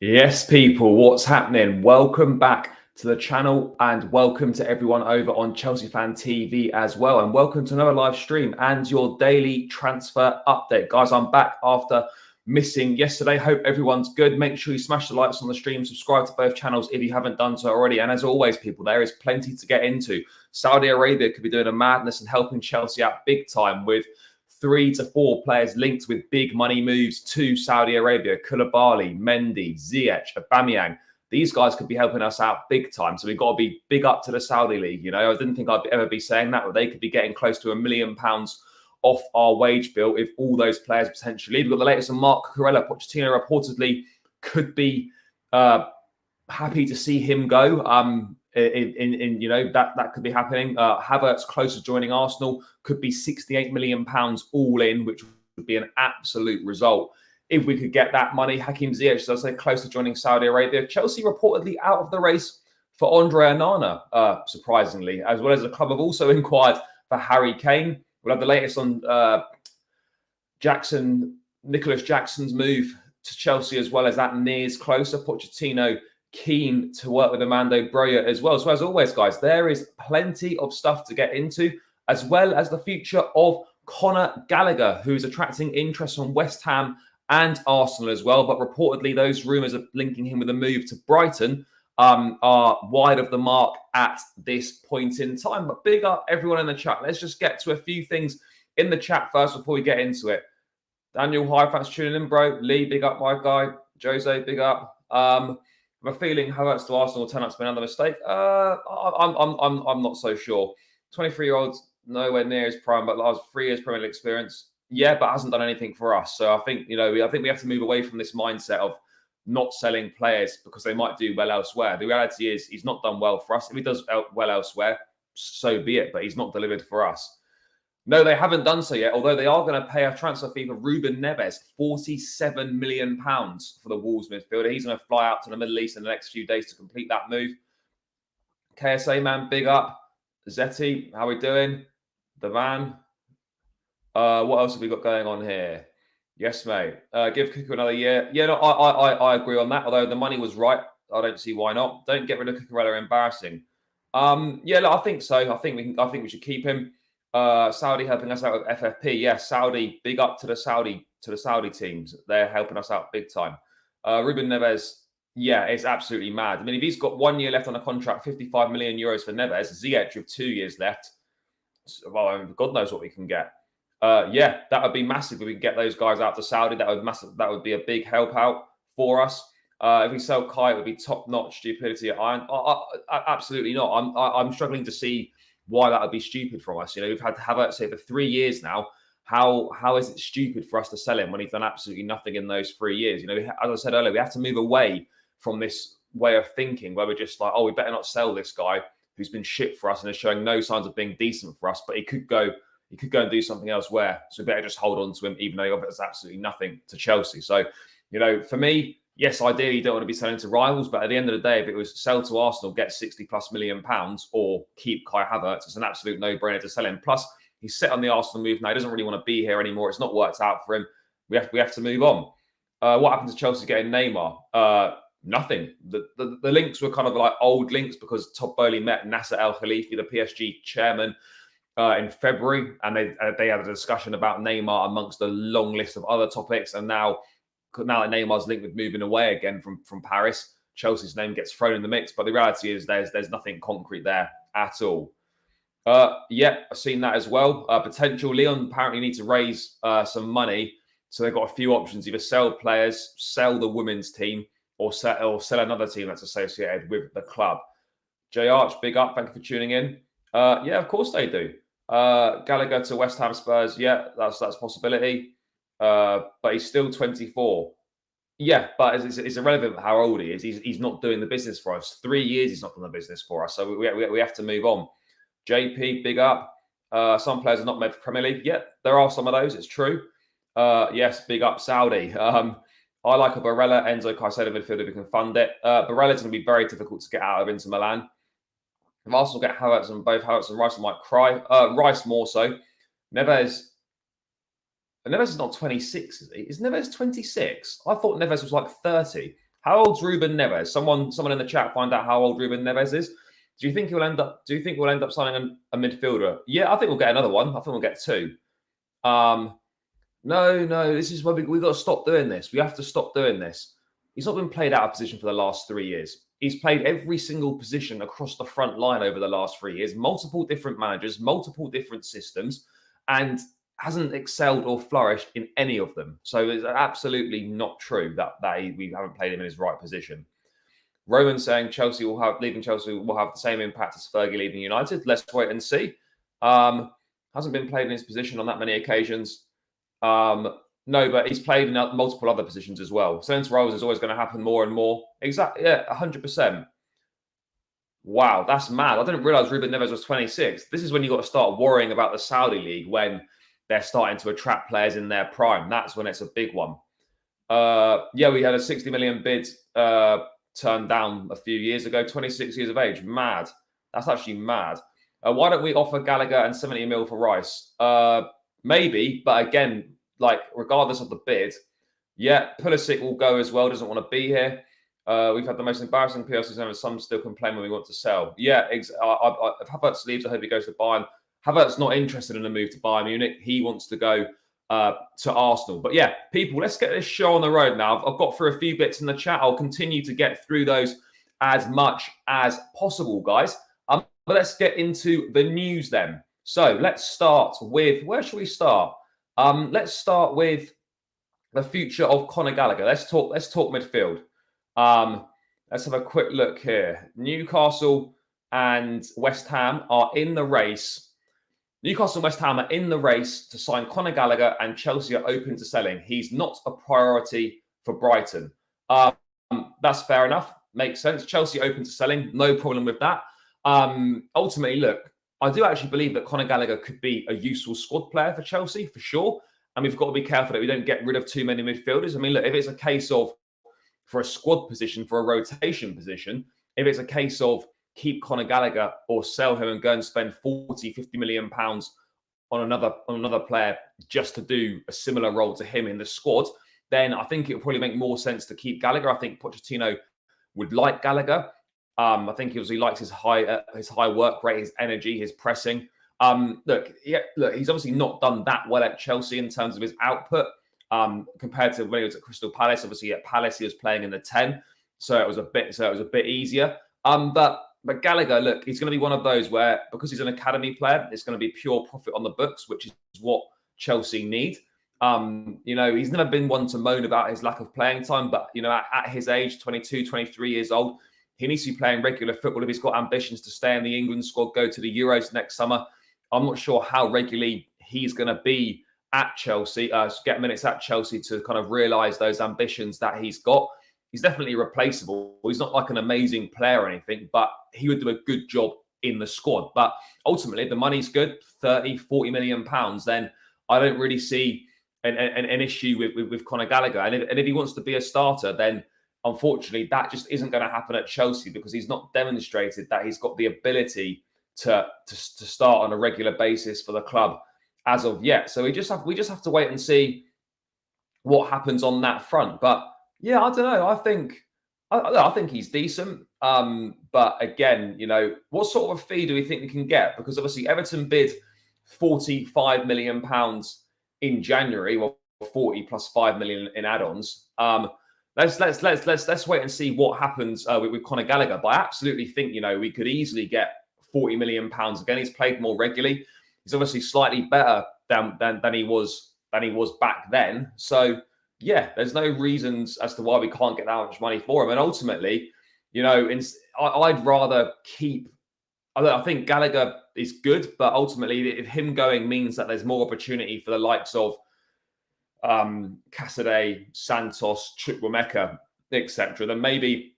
Yes, people, what's happening? Welcome back to the channel and welcome to everyone over on Chelsea Fan TV as well. And welcome to another live stream and your daily transfer update. Guys, I'm back after missing yesterday. Hope everyone's good. Make sure you smash the likes on the stream, subscribe to both channels if you haven't done so already. And as always, people, there is plenty to get into. Saudi Arabia could be doing a madness and helping Chelsea out big time with 3 to 4 players linked with big money moves to Saudi Arabia. Koulibaly, Mendy, Ziyech, Aubameyang. These guys could be helping us out big time. So we've got to be big up to the Saudi League. You know, I didn't think I'd ever be saying that, but they could be getting close to £1 million off our wage bill if all those players potentially leave. We've got the latest on Mark Cucurella. Pochettino reportedly could be happy to see him go. You know, that could be happening. Havertz close to joining Arsenal, could be £68 million all in, which would be an absolute result if we could get that money. Hakim Ziyech, as I say, close to joining Saudi Arabia. Chelsea reportedly out of the race for Andre Onana, surprisingly, as well as the club have also inquired for Harry Kane. We'll have the latest on Nicholas Jackson's move to Chelsea, as well as that nears closer. Pochettino keen to work with Armando Broja as well. So as always, guys, there is plenty of stuff to get into, as well as the future of Conor Gallagher, who's attracting interest from West Ham and Arsenal as well. But reportedly, those rumours of linking him with a move to Brighton are wide of the mark at this point in time. But big up everyone in the chat. Let's just get to a few things in the chat first before we get into it. Daniel, hi, thanks for tuning in, bro. Lee, big up, my guy. Jose, big up. I'm a feeling Havertz to Arsenal will turn out to be another mistake. I'm not so sure. 23-year-olds nowhere near his prime, but last 3 years Premier League experience. Yeah, but hasn't done anything for us. So I think we have to move away from this mindset of not selling players because they might do well elsewhere. The reality is he's not done well for us. If he does well elsewhere, so be it. But he's not delivered for us. No, they haven't done so yet, although they are going to pay a transfer fee for Ruben Neves, £47 million for the Wolves midfielder. He's going to fly out to the Middle East in the next few days to complete that move. KSA, man, big up. Zeti, how we doing? The man. What else have we got going on here? Yes, mate. Give Cucurella another year. Yeah, no, I agree on that, although the money was right. I don't see why not. Don't get rid of Cucurella, embarrassing. Yeah, look, I think so. I think we should keep him. Saudi helping us out with FFP. Yes, Saudi, big up to the Saudi teams. They're helping us out big time. Ruben Neves, yeah, it's absolutely mad. I mean, if he's got 1 year left on a contract, €55 million for Neves, Ziyech with 2 years left, well, God knows what we can get. Yeah, that would be massive if we can get those guys out to Saudi. That would be a big help out for us. If we sell Kai, it would be top-notch stupidity. Absolutely not. I'm struggling to see why that would be stupid from us. You know, we've had Havertz here for 3 years now. How is it stupid for us to sell him when he's done absolutely nothing in those 3 years? You know, as I said earlier, we have to move away from this way of thinking where we're just like, oh, we better not sell this guy who's been shit for us and is showing no signs of being decent for us, but he could go and do something elsewhere. So we better just hold on to him, even though he offers absolutely nothing to Chelsea. So, you know, for me, yes, ideally you don't want to be selling to rivals, but at the end of the day, if it was sell to Arsenal, get £60+ million, or keep Kai Havertz, it's an absolute no-brainer to sell him. Plus, he's set on the Arsenal move now. He doesn't really want to be here anymore. It's not worked out for him. We have to move on. What happened to Chelsea getting Neymar? Nothing. The links were kind of like old links because Todd Boehly met Nasser El Khalifi, the PSG chairman, in February, and they had a discussion about Neymar amongst a long list of other topics. And now that Neymar's linked with moving away again from Paris, Chelsea's name gets thrown in the mix. But the reality is there's nothing concrete there at all. Yeah, I've seen that as well. Potential Lyon apparently need to raise some money, so they've got a few options: either sell players, sell the women's team, or sell another team that's associated with the club. J Arch, big up, thank you for tuning in. Yeah, of course they do. Gallagher to West Ham Spurs, yeah, that's a possibility. But he's still 24. Yeah, but it's irrelevant how old he is. He's not doing the business for us. 3 years he's not done the business for us. So we have to move on. JP, big up. Some players are not made for Premier League. Yeah, there are some of those. It's true. Yes, big up Saudi. I like a Barella, Enzo Caicedo midfielder who can fund it. Barella's going to be very difficult to get out of Inter Milan. If Arsenal get Havertz and both Havertz and Rice, I might cry. Rice more so. Neves is not 26, is he? Is Neves 26? I thought Neves was like 30. How old's Ruben Neves? Someone in the chat find out how old Ruben Neves is. Do you think we'll end up signing a midfielder? Yeah, I think we'll get another one. I think we'll get two. No, this is why we've got to stop doing this. We have to stop doing this. He's not been played out of position for the last 3 years. He's played every single position across the front line over the last 3 years, multiple different managers, multiple different systems, and hasn't excelled or flourished in any of them. So it's absolutely not true that we haven't played him in his right position. Roman saying leaving Chelsea will have the same impact as Fergie leaving United. Let's wait and see. Hasn't been played in his position on that many occasions. No, but he's played in multiple other positions as well. Centre roles is always going to happen more and more. Exactly, yeah, 100%. Wow, that's mad. I didn't realise Ruben Neves was 26. This is when you've got to start worrying about the Saudi League, when they're starting to attract players in their prime. That's when it's a big one. Yeah, we had a 60 million bid turned down a few years ago, 26 years of age. Mad. That's actually mad. Why don't we offer Gallagher and 70 mil for Rice? Maybe, but again, like, regardless of the bid, yeah, Pulisic will go as well, doesn't want to be here. We've had the most embarrassing PLCs ever. Some still complain when we want to sell. Yeah, if Havertz leaves, I hope he goes to Bayern. Havertz not interested in a move to Bayern Munich. He wants to go to Arsenal. But yeah, people, let's get this show on the road now. I've got through a few bits in the chat. I'll continue to get through those as much as possible, guys. But let's get into the news then. So let's start with, where should we start? Let's start with the future of Conor Gallagher. Let's talk midfield. Let's have a quick look here. Newcastle and West Ham are in the race. Newcastle and West Ham are in the race to sign Conor Gallagher, and Chelsea are open to selling. He's not a priority for Brighton. That's fair enough. Makes sense. Chelsea open to selling. No problem with that. Ultimately, look, I do actually believe that Conor Gallagher could be a useful squad player for Chelsea, for sure. And we've got to be careful that we don't get rid of too many midfielders. I mean, look, if it's a case of, for a squad position, for a rotation position, if it's a case of keep Conor Gallagher or sell him and go and spend 40, 50 million pounds on another player just to do a similar role to him in the squad, then I think it would probably make more sense to keep Gallagher. I think Pochettino would like Gallagher. I think he likes his high work rate, his energy, his pressing. Look, he's obviously not done that well at Chelsea in terms of his output compared to when he was at Crystal Palace. Obviously, at Palace he was playing in the 10, so it was a bit easier. But Gallagher, look, he's going to be one of those where, because he's an academy player, it's going to be pure profit on the books, which is what Chelsea need. He's never been one to moan about his lack of playing time, but at his age, 22, 23 years old, he needs to be playing regular football if he's got ambitions to stay in the England squad, go to the Euros next summer. I'm not sure how regularly he's going to be at Chelsea, get minutes at Chelsea to kind of realise those ambitions that he's got. He's definitely replaceable. He's not like an amazing player or anything, but he would do a good job in the squad. But ultimately, if the money's good, 30, 40 million pounds, then I don't really see an issue with Conor Gallagher. And if he wants to be a starter, then unfortunately, that just isn't going to happen at Chelsea because he's not demonstrated that he's got the ability to start on a regular basis for the club as of yet. So we just have to wait and see what happens on that front. But yeah, I don't know. I think he's decent. But again, what sort of a fee do we think we can get? Because obviously Everton bid £45 million in January, well, 40 plus 5 million in add-ons. Let's wait and see what happens with Conor Gallagher. But I absolutely think we could easily get £40 million again. He's played more regularly. He's obviously slightly better than he was back then. So yeah, there's no reasons as to why we can't get that much money for him. And ultimately, I'd rather keep. I think Gallagher is good, but ultimately, if him going means that there's more opportunity for the likes of Casadei, Santos, Chukwuemeka, etc., then maybe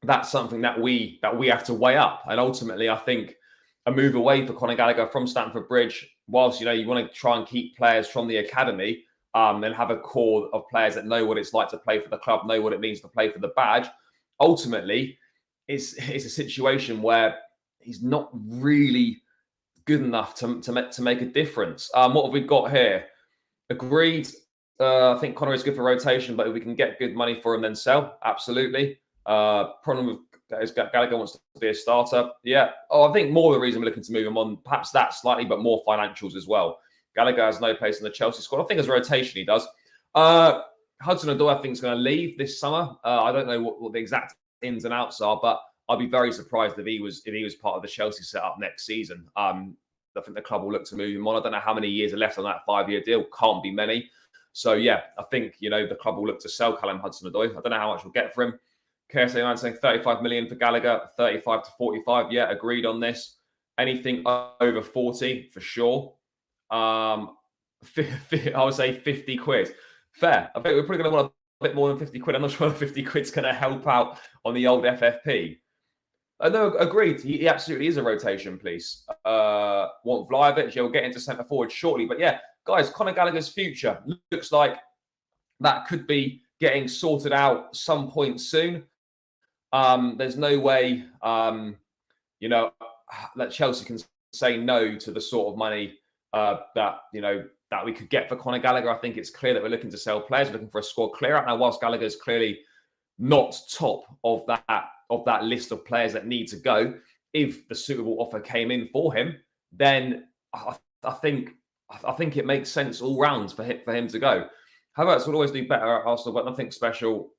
that's something that we have to weigh up. And ultimately, I think a move away for Conor Gallagher from Stamford Bridge, whilst you want to try and keep players from the academy and have a core of players that know what it's like to play for the club, know what it means to play for the badge. Ultimately, it's a situation where he's not really good enough to make a difference. What have we got here? Agreed. I think Conor is good for rotation, but if we can get good money for him, then sell. Absolutely. Problem with Gallagher wants to be a starter. Yeah. I think more of the reason we're looking to move him on, perhaps that slightly, but more financials as well. Gallagher has no place in the Chelsea squad. I think as a rotation he does. Hudson-Odoi, I think, is going to leave this summer. I don't know what the exact ins and outs are, but I'd be very surprised if he was part of the Chelsea setup next season. I think the club will look to move him on. I don't know how many years are left on that 5-year deal. Can't be many. So yeah, I think the club will look to sell Callum Hudson-Odoi. I don't know how much we'll get for him. KSA man saying 35 million for Gallagher, 35 to 45. Yeah, agreed on this. Anything over 40 for sure. I would say 50 quid. Fair. I think we're probably going to want a bit more than 50 quid. I'm not sure if 50 quid's going to help out on the old FFP. No, agreed. He absolutely is a rotation piece. Want Vlahovic, he'll get into centre forward shortly. But yeah, guys, Conor Gallagher's future looks like that could be getting sorted out some point soon. There's no way, that Chelsea can say no to the sort of money that we could get for Conor Gallagher. I think it's clear that we're looking to sell players. We're looking for a squad clear out. Now, whilst Gallagher's clearly not top of that list of players that need to go, if the suitable offer came in for him, then I think it makes sense all rounds for him to go. Havertz would always do better at Arsenal, but nothing special.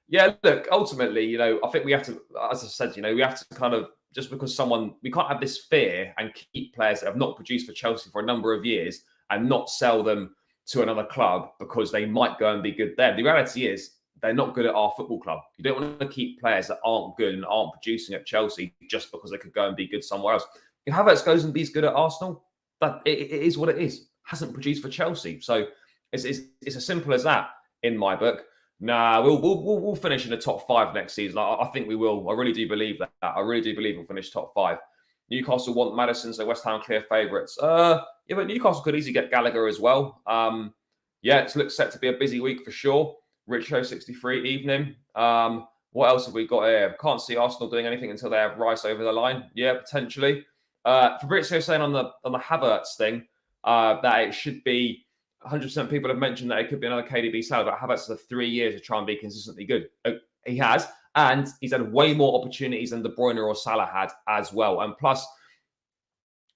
Yeah, look, ultimately, I think we have to, as I said, we have to kind of, just because we can't have this fear and keep players that have not produced for Chelsea for a number of years and not sell them to another club because they might go and be good there. The reality is they're not good at our football club. You don't want to keep players that aren't good and aren't producing at Chelsea just because they could go and be good somewhere else. If Havertz goes and be good at Arsenal, that it is what it is. Hasn't produced for Chelsea. So it's as simple as that in my book. Nah, we'll finish in the top 5 next season. I think we will. I really do believe that. I really do believe we'll finish top 5. Newcastle want Maddison, so West Ham clear favourites. Yeah, but Newcastle could easily get Gallagher as well. Yeah, it looks set to be a busy week for sure. Richo 63 evening. What else have we got here? Can't see Arsenal doing anything until they have Rice over the line. Yeah, potentially. Fabrizio saying on the Havertz thing that it should be 100% people have mentioned that it could be another KDB Salah, but Havertz has 3 years to try and be consistently good. He has, and he's had way more opportunities than De Bruyne or Salah had as well. And plus,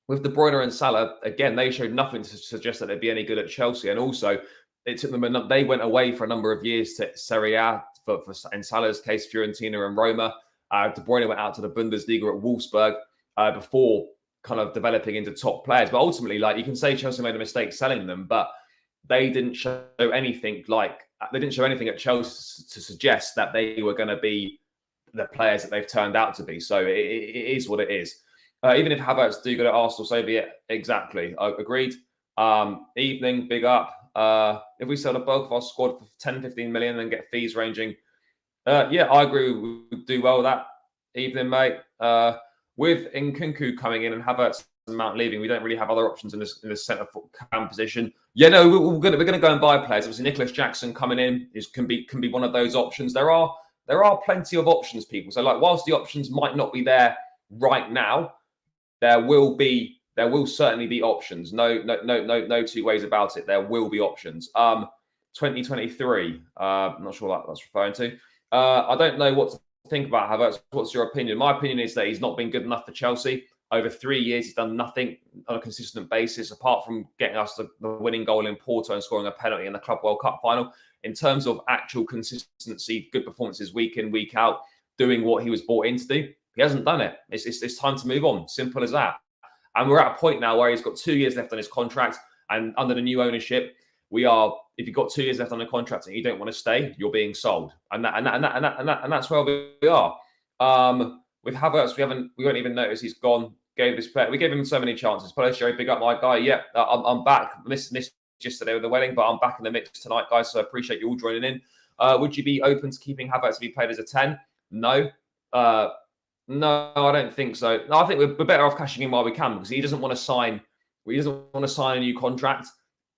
with De Bruyne and Salah, again, they showed nothing to suggest that they'd be any good at Chelsea. And also, it took them they went away for a number of years to Serie A, for in Salah's case, Fiorentina and Roma. De Bruyne went out to the Bundesliga at Wolfsburg before kind of developing into top players. But ultimately, you can say Chelsea made a mistake selling them, but they didn't show anything at Chelsea to suggest that they were going to be the players that they've turned out to be. So it is what it is. Even if Havertz do good at Arsenal, so be it. Exactly. Agreed. Evening, big up. If we sell the bulk of our squad for 10, 15 million and get fees ranging, yeah, I agree. We would do well with that. Evening, mate. With Nkunku coming in and Havertz and Mount leaving, we don't really have other options in this centre cam position. Yeah, no, we're going to go and buy players. Obviously, Nicholas Jackson coming in can be one of those options. There are plenty of options, people. So, whilst the options might not be there right now, there will certainly be options. No two ways about it. There will be options. 2023. I'm not sure what that's referring to. I don't know what to think about Havertz. What's your opinion? My opinion is that he's not been good enough for Chelsea. Over 3 years, he's done nothing on a consistent basis apart from getting us the winning goal in Porto and scoring a penalty in the Club World Cup final. In terms of actual consistency, good performances week in, week out, doing what he was brought in to do, he hasn't done it. It's time to move on. Simple as that. And we're at a point now where he's got 2 years left on his contract. And under the new ownership, if you've got 2 years left on the contract and you don't want to stay, you're being sold. And that's where we are. With Havertz, we won't even notice he's gone. We gave him so many chances. Polo Sherry, big up my guy. Yeah, I'm back. Missed yesterday with the wedding, but I'm back in the mix tonight, guys. So I appreciate you all joining in. Would you be open to keeping Havertz to be played as a 10? No. No, I don't think so. No, I think we're better off cashing in while we can because he doesn't want to sign. He doesn't want to sign a new contract.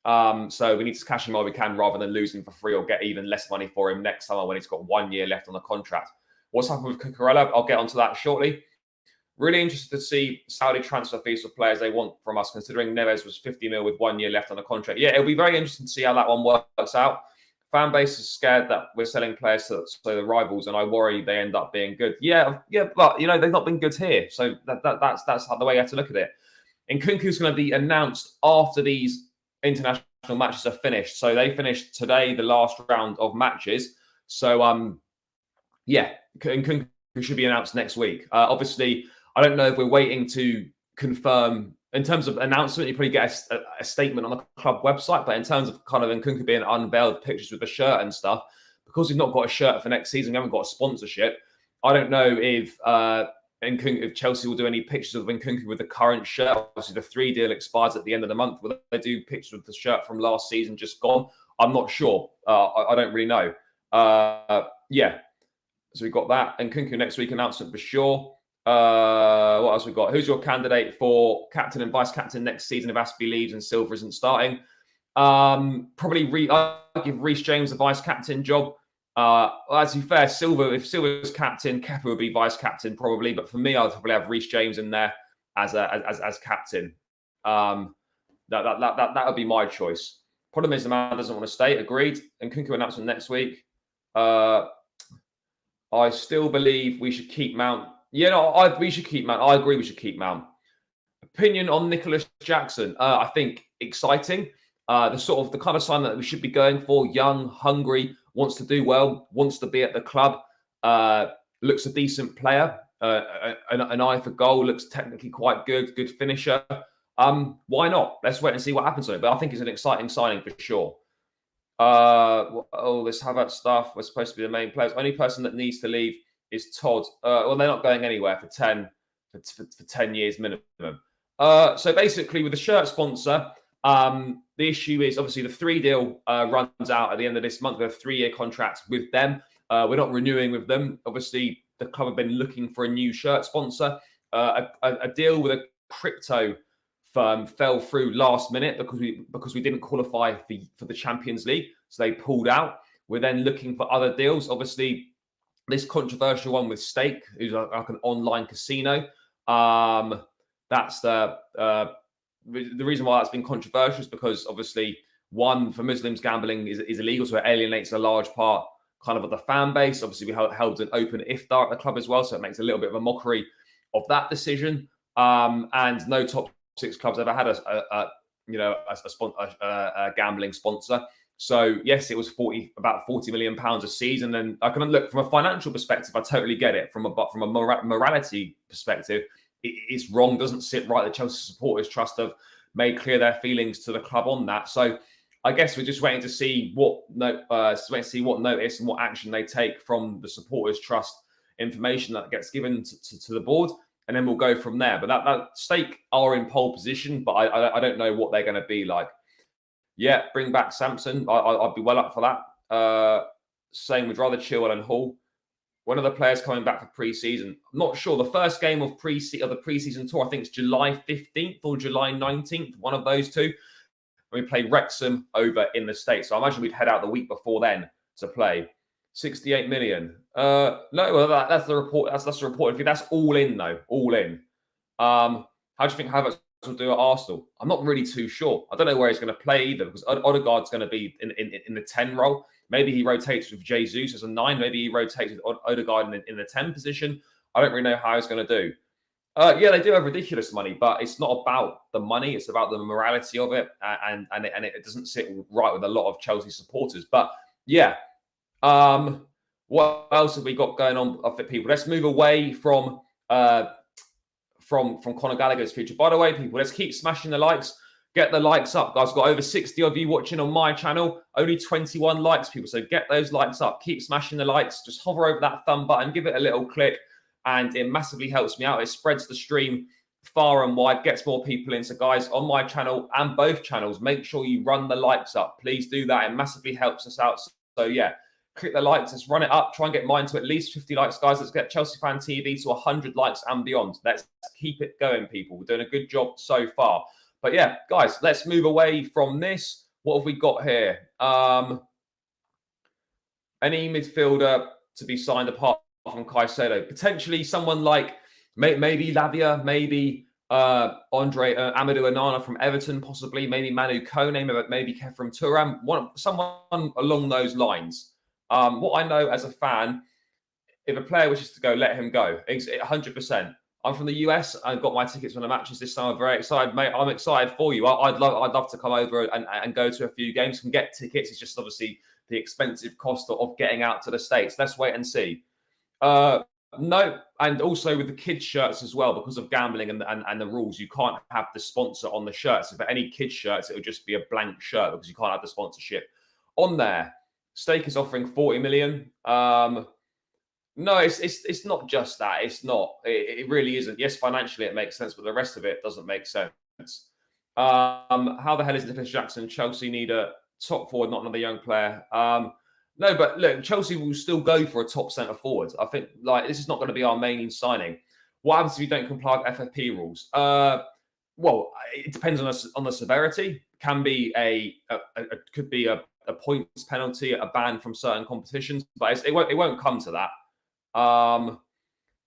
So we need to cash him while we can rather than lose him for free or get even less money for him next summer when he's got 1 year left on the contract. What's happened with Cucurella? I'll get onto that shortly. Really interested to see Saudi transfer fees for players they want from us, considering Neves was 50 mil with 1 year left on the contract. Yeah, it'll be very interesting to see how that one works out. Fan base is scared that we're selling players to the rivals, and I worry they end up being good. Yeah, but they've not been good here, so that's the way you have to look at it. And Nkunku's going to be announced after these international matches are finished. So they finished today, the last round of matches. So Nkunku should be announced next week. Obviously, I don't know if we're waiting to confirm. In terms of announcement, you probably get a statement on the club website, but in terms of kind of Nkunku being unveiled, pictures with the shirt and stuff, because we've not got a shirt for next season, we haven't got a sponsorship. I don't know if Chelsea will do any pictures of Nkunku with the current shirt. Obviously, the 3 deal expires at the end of the month. Will they do pictures with the shirt from last season just gone? I'm not sure. I don't really know. So we've got that. Nkunku next week announcement for sure. What else we got? Who's your candidate for captain and vice captain next season if Aspie leaves and Silva isn't starting? Probably I'll give Reece James the vice captain job. As you fair, Silva, if Silva's captain, Kepa would be vice captain probably. But for me, I'd probably have Reece James in there as captain. That would be my choice. Problem is the man doesn't want to stay. Agreed. And Nkunku announcement next week. I still believe we should keep Mount. We should keep Mount. I agree we should keep Mount. Opinion on Nicholas Jackson. I think exciting. The kind of sign that we should be going for. Young, hungry, wants to do well, wants to be at the club. Looks a decent player. An eye for goal. Looks technically quite good. Good finisher. Why not? Let's wait and see what happens on it. But I think it's an exciting signing for sure. This Havertz stuff. We're supposed to be the main players. Only person that needs to leave is Todd. They're not going anywhere for 10 years minimum. So basically, with the shirt sponsor, the issue is obviously the 3 deal runs out at the end of this month. We have a 3-year contract with them. We're not renewing with them. Obviously, the club have been looking for a new shirt sponsor. A deal with a crypto firm fell through last minute because we didn't qualify for the Champions League, so they pulled out. We're then looking for other deals. Obviously, this controversial one with Stake, who's like an online casino. That's the reason why that's been controversial is because obviously, one, for Muslims, gambling is illegal, so it alienates a large part kind of the fan base. Obviously, we held an open iftar at the club as well, so it makes a little bit of a mockery of that decision. And no top 6 clubs ever had a gambling sponsor. So yes, it was about 40 million pounds a season. And I can look from a financial perspective, I totally get it. From a morality perspective, it's wrong. Doesn't sit right. The Chelsea Supporters Trust have made clear their feelings to the club on that. So I guess we're just waiting to see what notice and what action they take from the Supporters Trust information that gets given to the board. And then we'll go from there. But that Stake are in pole position, but I don't know what they're going to be like. Yeah, bring back Samson. I'd be well up for that. Same with rather Chilwell and Hall. One of the players coming back for pre-season. I'm not sure. The first game of the pre-season tour, I think it's July 15th or July 19th. One of those two. We play Wrexham over in the States. So I imagine we'd head out the week before then to play. 68 million. No, well, that's the report. That's the report. That's all in though. All in. How do you think Havertz will do at Arsenal? I'm not really too sure. I don't know where he's going to play either because Odegaard's going to be in the 10 role. Maybe he rotates with Jesus as a 9. Maybe he rotates with Odegaard in the 10 position. I don't really know how he's going to do. Yeah, they do have ridiculous money, but it's not about the money. It's about the morality of it, and it doesn't sit right with a lot of Chelsea supporters. But yeah, what else have we got going on for people? Let's move away from Conor Gallagher's future. By the way, people, let's keep smashing the likes. Get the likes up, guys. Got over 60 of you watching on my channel. Only 21 likes, people. So get those likes up. Keep smashing the likes. Just hover over that thumb button. Give it a little click. And it massively helps me out. It spreads the stream far and wide. Gets more people in. So, guys, on my channel and both channels, make sure you run the likes up. Please do that. It massively helps us out. So yeah, click the likes. Let's run it up. Try and get mine to at least 50 likes, guys. Let's get Chelsea Fan TV to 100 likes and beyond. Let's keep it going, people. We're doing a good job so far. But yeah, guys, let's move away from this. What have we got here? Any midfielder to be signed apart from Caicedo? Potentially someone like maybe Lavia, maybe Amadou Onana from Everton, possibly, maybe Manu Kone, maybe Kefram Turam, someone along those lines. What I know as a fan, if a player wishes to go, let him go. 100%. I'm from the US. I've got my tickets for the matches this summer. I'm very excited, mate. I'm excited for you. I'd love to come over and go to a few games. Can get tickets. It's just obviously the expensive cost of getting out to the States. Let's wait and see. No, and also with the kids' shirts as well, because of gambling and the rules, you can't have the sponsor on the shirts. If for any kids' shirts, it would just be a blank shirt because you can't have the sponsorship on there. Stake is offering 40 million. No, it's not just that. It's not. It really isn't. Yes, financially it makes sense, but the rest of it doesn't make sense. How the hell is Nicholas Jackson? Chelsea need a top forward, not another young player. No, but look, Chelsea will still go for a top centre forward. I think this is not going to be our main signing. What happens if you don't comply with FFP rules? Well, it depends on the severity. Can be could be a points penalty, a ban from certain competitions, but it won't come to that.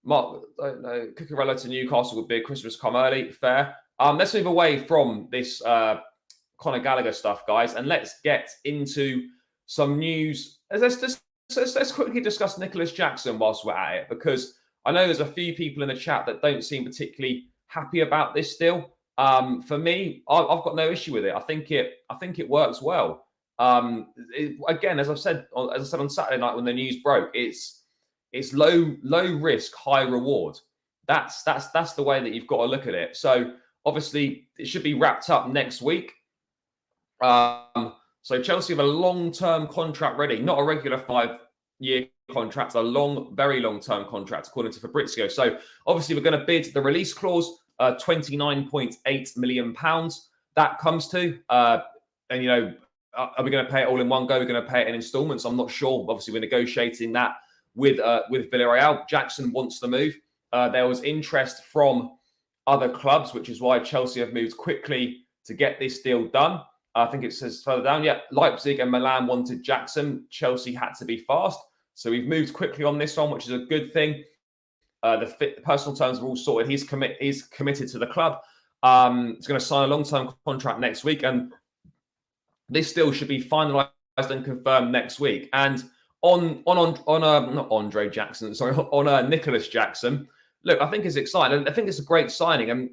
Cucurella to Newcastle would be a Christmas come early. Fair. Let's move away from this Conor Gallagher stuff, guys, and let's get into some news. Let's quickly discuss Nicholas Jackson whilst we're at it, because I know there's a few people in the chat that don't seem particularly happy about this deal. For me, I've got no issue with it. I think it works well. Again, as I said on Saturday night when the news broke, it's low risk, high reward. That's the way that you've got to look at it. So obviously it should be wrapped up next week. So Chelsea have a long-term contract ready, not a regular 5-year contract, a very long-term contract, according to Fabrizio. So obviously we're going to bid the release clause, £29.8 million. That comes to, and are we going to pay it all in one go? We're going to pay it in installments. I'm not sure. Obviously, we're negotiating that with Villarreal. Jackson wants to move. There was interest from other clubs, which is why Chelsea have moved quickly to get this deal done. I think it says further down, Leipzig and Milan wanted Jackson. Chelsea had to be fast. So we've moved quickly on this one, which is a good thing. The personal terms are all sorted. He's committed to the club. He's going to sign a long-term contract next week. And this deal should be finalised and confirmed next week. And on not Andre Jackson, sorry, on Nicholas Jackson, look, I think it's exciting. I think it's a great signing. And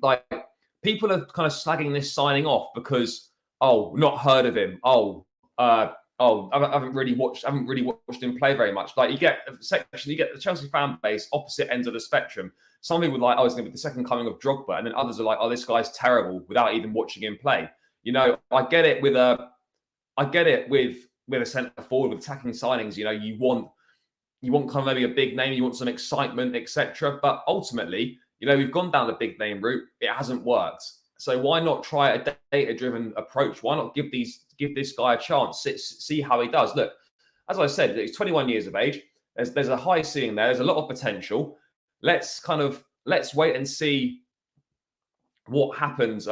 people are kind of slagging this signing off because, not heard of him. I haven't really watched him play very much. You get the Chelsea fan base opposite ends of the spectrum. Some people are like, he's going to be the second coming of Drogba, and then others are like, this guy's terrible without even watching him play. I get it with a centre forward with attacking signings. You want kind of maybe a big name, you want some excitement, etc. But ultimately, we've gone down the big name route. It hasn't worked. So why not try a data-driven approach? Why not give this guy a chance, see how he does? Look, as I said, he's 21 years of age. There's a high ceiling there. There's a lot of potential. Let's wait and see what happens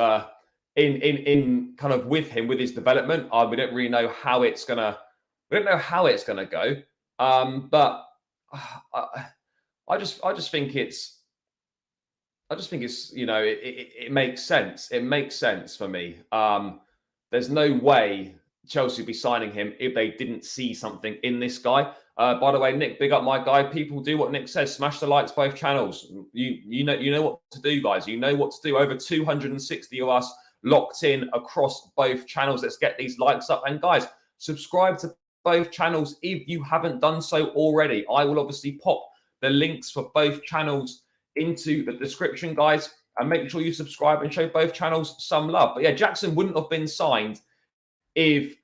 in kind of with him, with his development. We don't really know how it's gonna go. But I just think it's. It makes sense. It makes sense for me. There's no way Chelsea would be signing him if they didn't see something in this guy. By the way, Nick, big up my guy. People do what Nick says. Smash the likes, both channels. You know what to do, guys. You know what to do. Over 260 of us locked in across both channels. Let's get these likes up. And guys, subscribe to both channels if you haven't done so already. I will obviously pop the links for both channels into the description, guys, and make sure you subscribe and show both channels some love. But Jackson wouldn't have been signed if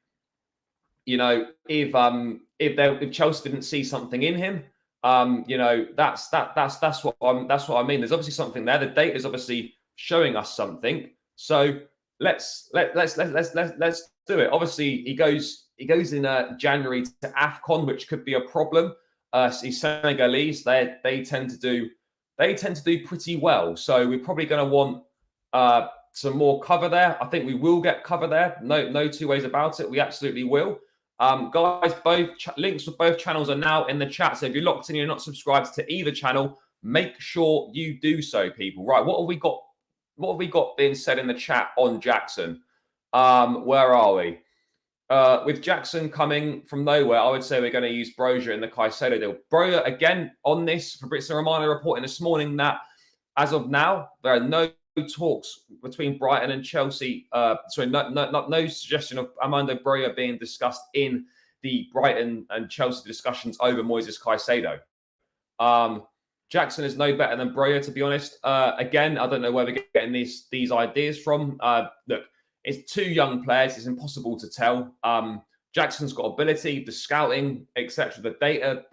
Chelsea didn't see something in him. That's what I mean. There's obviously something there. The data is obviously showing us something. So let's do it. Obviously, he goes in January to AFCON, which could be a problem. He's Senegalese. They tend to do pretty well. So we're probably going to want some more cover there. I think we will get cover there. No two ways about it. We absolutely will. Guys, both links for both channels are now in the chat. So if you're locked in, you're not subscribed to either channel, make sure you do so, people. Right, what have we got? What have we got being said in the chat on Jackson? Where are we? With Jackson coming from nowhere, I would say we're going to use Broja in the Caicedo deal. Broja, again, on this, Fabrizio Romano reporting this morning that as of now, there are no talks between Brighton and Chelsea. No suggestion of Armando Broja being discussed in the Brighton and Chelsea discussions over Moises Caicedo. Jackson is no better than Broja, to be honest. Again, I don't know where we're getting these ideas from. Look, it's two young players. It's impossible to tell. Jackson's got ability, the scouting, etc. The data,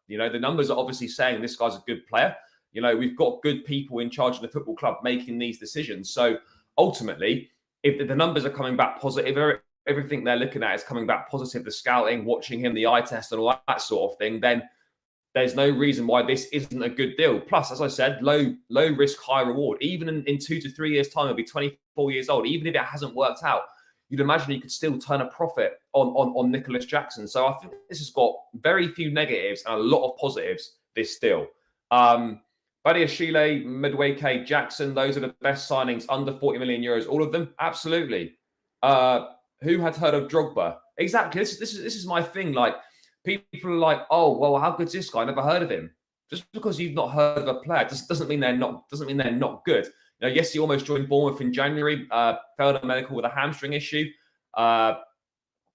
the numbers are obviously saying this guy's a good player. We've got good people in charge of the football club making these decisions. So ultimately, if the numbers are coming back positive, everything they're looking at is coming back positive, the scouting, watching him, the eye test and all that sort of thing, then there's no reason why this isn't a good deal. Plus, as I said, low risk, high reward. Even in 2 to 3 years' time, he'll be 24 years old. Even if it hasn't worked out, you'd imagine you could still turn a profit on Nicholas Jackson. So I think this has got very few negatives and a lot of positives, this deal. Badiashile, Madueke, Jackson, those are the best signings under 40 million euros. All of them? Absolutely. Who had heard of Drogba? Exactly. This is my thing. Like, people are like, oh, well, how good's this guy? Never heard of him. Just because you've not heard of a player doesn't mean they're not good. Yes, he almost joined Bournemouth in January, failed a medical with a hamstring issue. But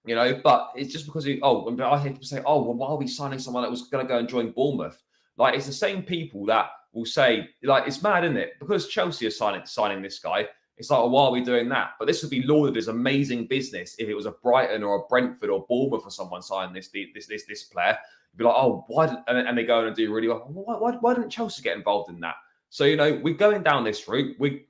it's just because I hear people say, oh, well, why are we signing someone that was going to go and join Bournemouth? Like, it's the same people that will say, like, it's mad, isn't it? Because Chelsea are signing this guy. It's like, why are we doing that? But this would be lauded as amazing business if it was a Brighton or a Brentford or Bournemouth or someone signing this player. You'd be like, oh, why? And they go in and do really well. Why didn't Chelsea get involved in that? So we're going down this route. We've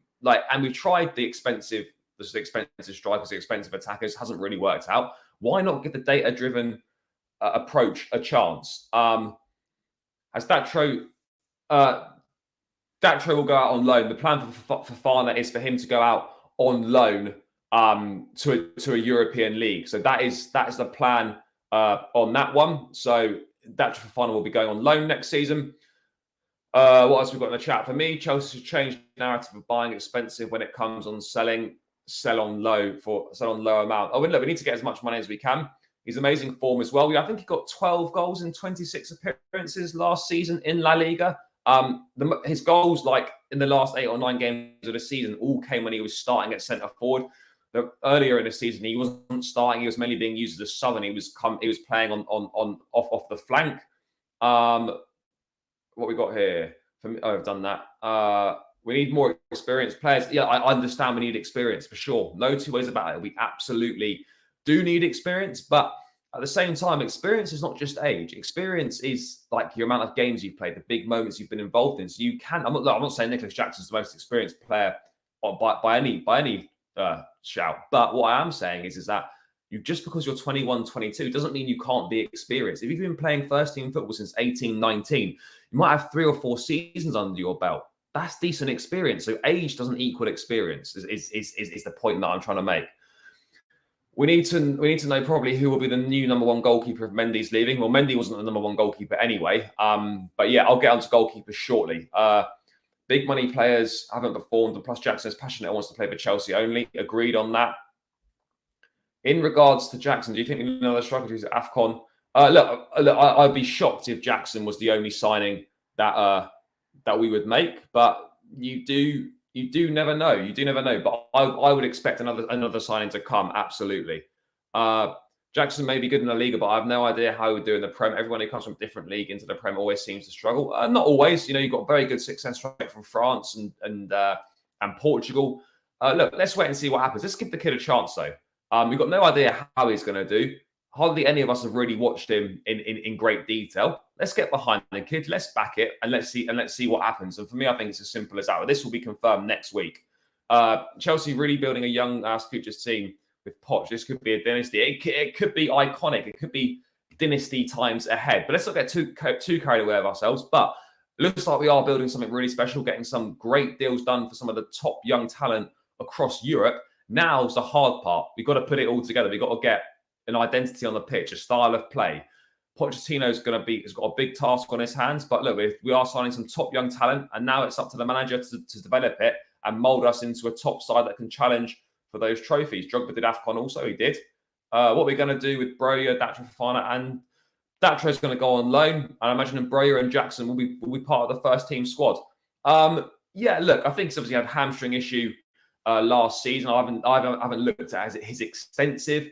tried the expensive strikers, the expensive attackers. Hasn't really worked out. Why not give the data-driven approach a chance? As Datro will go out on loan. The plan for Fofana is for him to go out on loan to a European league. So that is the plan on that one. So Datro Fofana will be going on loan next season. What else have we got in the chat? For me, Chelsea should change the narrative of buying expensive when it comes on selling, sell on low amount. Oh, look, we need to get as much money as we can. He's amazing form as well. I think he got 12 goals in 26 appearances last season in La Liga. His goals, like in the last 8 or 9 games of the season, all came when he was starting at centre forward. Earlier in the season, he wasn't starting; he was mainly being used as a sub, and he was playing off the flank. What we got here? I've done that. We need more experienced players. Yeah, I understand we need experience for sure. No two ways about it. We absolutely do need experience, but at the same time, experience is not just age. Experience is like your amount of games you've played, the big moments you've been involved in. So you can. I'm not saying Nicholas Jackson's the most experienced player by any shout, but what I am saying is that just because you're 21, 22 doesn't mean you can't be experienced. If you've been playing first team football since 18, 19, you might have 3 or 4 seasons under your belt. That's decent experience. So age doesn't equal experience. Is the point that I'm trying to make. We need to know probably who will be the new number 1 goalkeeper if Mendy's leaving. Well, Mendy wasn't the number 1 goalkeeper anyway. But yeah, I'll get onto goalkeepers shortly. Big money players haven't performed, and plus Jackson is passionate and wants to play for Chelsea only. Agreed on that. In regards to Jackson, do you think we need another striker to use AFCON? Look, I'd be shocked if Jackson was the only signing that we would make, but you do never know. You do never know. But I would expect another signing to come. Absolutely. Jackson may be good in the Liga, but I have no idea how he would do in the Prem. Everyone who comes from a different league into the Prem always seems to struggle. Not always. You've got very good success rate from France and Portugal. Look, let's wait and see what happens. Let's give the kid a chance, though. We've got no idea how he's going to do. Hardly any of us have really watched him in great detail. Let's get behind the kid. Let's back it and let's see what happens. And for me, I think it's as simple as that. This will be confirmed next week. Chelsea really building a young futures team with Poch. This could be a dynasty. It could be iconic. It could be dynasty times ahead. But let's not get too carried away of ourselves. But it looks like we are building something really special, getting some great deals done for some of the top young talent across Europe. Now's the hard part. We've got to put it all together. We've got to get an identity on the pitch, a style of play. Pochettino's has got a big task on his hands. But look, we are signing some top young talent, and now it's up to the manager to develop it and mould us into a top side that can challenge for those trophies. Drogba did AFCON also, he did. What we're going to do with Broja, Datro Fofana, and Datro's going to go on loan. And I imagine Broja and Jackson will be part of the first team squad. Yeah, look, I think he's obviously had a hamstring issue last season. I haven't looked at his extensive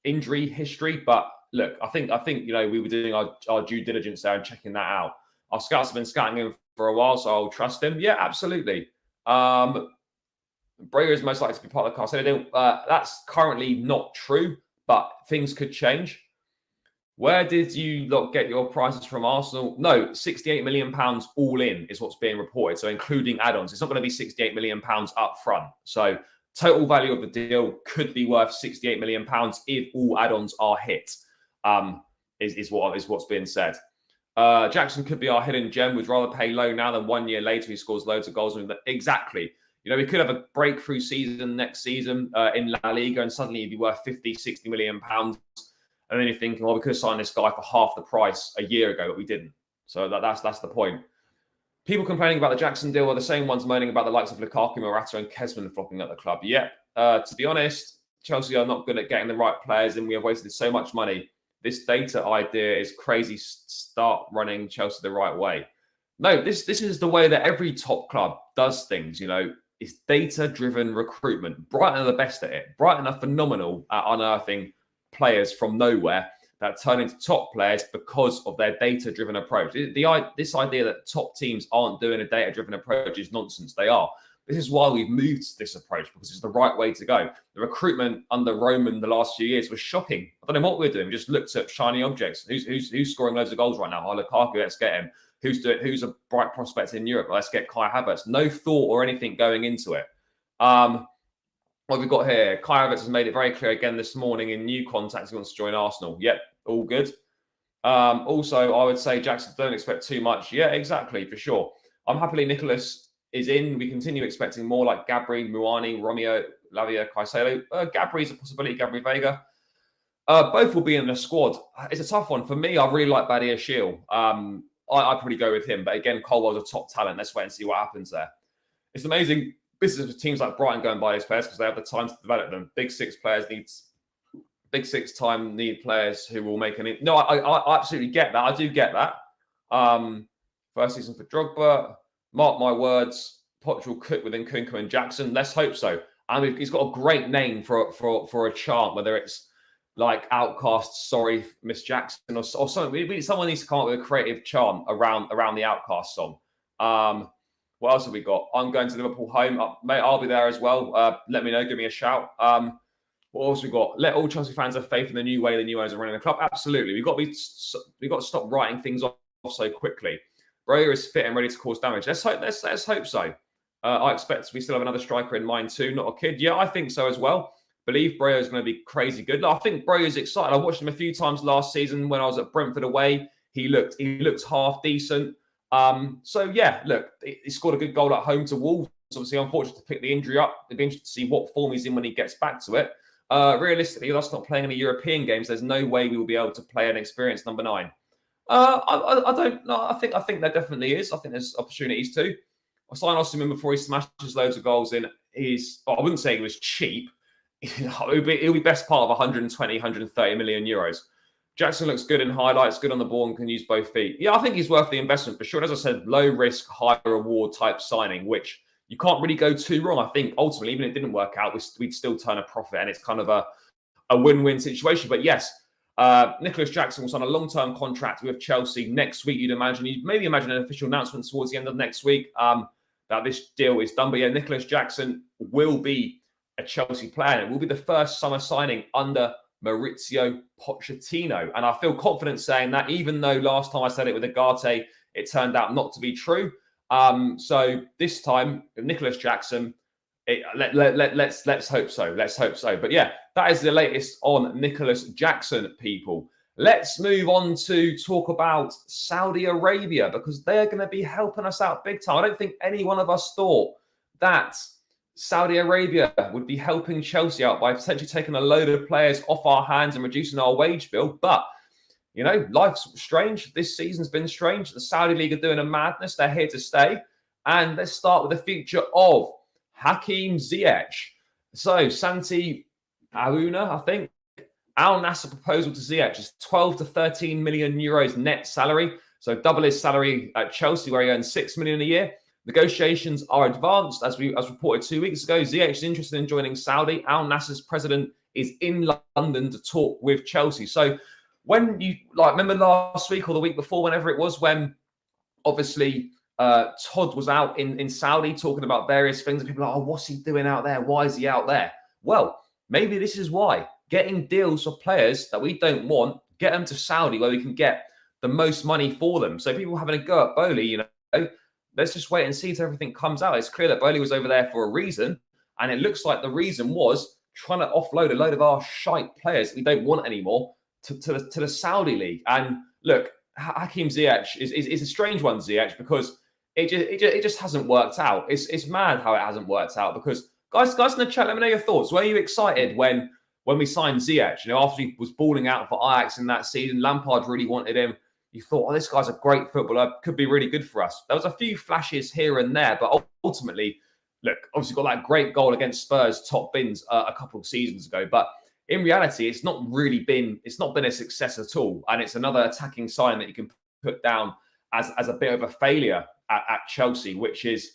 injury history, but look, I think we were doing our due diligence there and checking that out. Our scouts have been scouting him for a while, so I'll trust him. Yeah, absolutely. Broja is most likely to be part of the Castilla. That's currently not true, but things could change. Where did you lot get your prices from Arsenal? No, £68 million all in is what's being reported, so including add-ons. It's not going to be £68 million up front. So total value of the deal could be worth £68 million if all add-ons are hit, is what's being said. Jackson could be our hidden gem. We'd rather pay low now than 1 year later he scores loads of goals. Exactly. We could have a breakthrough season next season in La Liga and suddenly he'd be worth £50-60 million. And then you're thinking, well, we could have signed this guy for half the price a year ago, but we didn't. So that's the point. People complaining about the Jackson deal are the same ones moaning about the likes of Lukaku, Morata, and Kesman flopping at the club. Yeah, to be honest, Chelsea are not good at getting the right players, and we have wasted so much money. This data idea is crazy. Start running Chelsea the right way. No, this is the way that every top club does things. It's data-driven recruitment. Brighton are the best at it. Brighton are phenomenal at unearthing players from nowhere that turn into top players because of their data-driven approach. This idea that top teams aren't doing a data-driven approach is nonsense. They are. This is why we've moved to this approach, because it's the right way to go. The recruitment under Roman the last few years was shocking. I don't know what we're doing. We just looked at shiny objects. Who's scoring loads of goals right now? Lukaku, let's get him. Who's a bright prospect in Europe? Let's get Kai Havertz. No thought or anything going into it. What have we got here? Kai Havertz has made it very clear again this morning in new contacts he wants to join Arsenal. Yep, all good. Also, I would say Jackson, don't expect too much. Yeah, exactly, for sure. I'm happily Nicholas is in. We continue expecting more like Gabri, Muani, Romeo, Lavia, Caicedo. Gabri is a possibility, Gabri Vega. Both will be in the squad. It's a tough one. For me, I really like Badia Shiel. I'd probably go with him. But again, Colwell's a top talent. Let's wait and see what happens there. It's amazing business for teams like Brighton going by these players because they have the time to develop them. Big Six need players who will make an... No, I absolutely get that. I do get that. First season for Drogba. Mark my words. Poch will cook within Nkunku and Jackson. Let's hope so. And he's got a great name for a chant, whether it's like Outcast, sorry, Miss Jackson, or something. Someone needs to come up with a creative chant around the Outcast song. What else have we got? I'm going to Liverpool home. Mate, I'll be there as well. Let me know. Give me a shout. What else we got? Let all Chelsea fans have faith in the new way the new owners are running the club. Absolutely. We've got to stop writing things off so quickly. Broja is fit and ready to cause damage. Let's hope so. I expect we still have another striker in mind too, not a kid. Yeah, I think so as well. Believe Broja is going to be crazy good. I think Broja is excited. I watched him a few times last season when I was at Brentford away. He looked half decent. So yeah, look, he scored a good goal at home to Wolves. It's obviously unfortunate to pick the injury up. It'd be interesting to see what form he's in when he gets back to it. Realistically, with us not playing any European games, there's no way we will be able to play an experienced number 9. I don't know. I think there definitely is. I think there's opportunities too. I signed Osimhen before he smashes loads of goals in. I wouldn't say he was cheap. It'll be best part of 120, 130 million euros. Jackson looks good in highlights, good on the ball, and can use both feet. Yeah, I think he's worth the investment for sure. As I said, low risk, high reward type signing, which you can't really go too wrong. I think ultimately, even if it didn't work out, we'd still turn a profit, and it's kind of a win-win situation. But yes, Nicholas Jackson will sign a long-term contract with Chelsea next week. You'd maybe imagine an official announcement towards the end of next week that this deal is done. But yeah, Nicholas Jackson will be a Chelsea player. It will be the first summer signing under Mauricio Pochettino. And I feel confident saying that, even though last time I said it with Agate, it turned out not to be true. So this time, with Nicholas Jackson, let's hope so. Let's hope so. But yeah, that is the latest on Nicholas Jackson, people. Let's move on to talk about Saudi Arabia, because they're going to be helping us out big time. I don't think any one of us thought that Saudi Arabia would be helping Chelsea out by potentially taking a load of players off our hands and reducing our wage bill. But You know, life's strange. This season's been strange. The Saudi League are doing a madness. They're here to stay. And let's start with the future of Hakim Ziyech. So, Santi Aouna, I think, Al Nassr proposal to Ziyech is 12 to 13 million euros net salary. So double his salary at Chelsea, where he earns 6 million a year. Negotiations are advanced, as reported 2 weeks ago. Ziyech is interested in joining Saudi. Al Nassr's president is in London to talk with Chelsea. So when you remember last week or the week before, whenever it was, when obviously Todd was out in Saudi talking about various things, and people are like, oh, what's he doing out there? Why is he out there? Well, maybe this is why. Getting deals for players that we don't want, get them to Saudi where we can get the most money for them. So people having a go at Bowley, let's just wait and see till everything comes out. It's clear that Bowley was over there for a reason, and it looks like the reason was trying to offload a load of our shite players that we don't want anymore to the Saudi league. And look, Hakim Ziyech is a strange one, Ziyech, because it just hasn't worked out. It's mad how it hasn't worked out, because guys in the chat, let me know your thoughts. Were you excited when we signed Ziyech? After he was balling out for Ajax in that season, Lampard really wanted him. You thought, oh, this guy's a great footballer, could be really good for us. There was a few flashes here and there, but ultimately, look, obviously got that great goal against Spurs, top bins a couple of seasons ago. But in reality, it's not been a success at all. And it's another attacking sign that you can put down as a bit of a failure at Chelsea, which is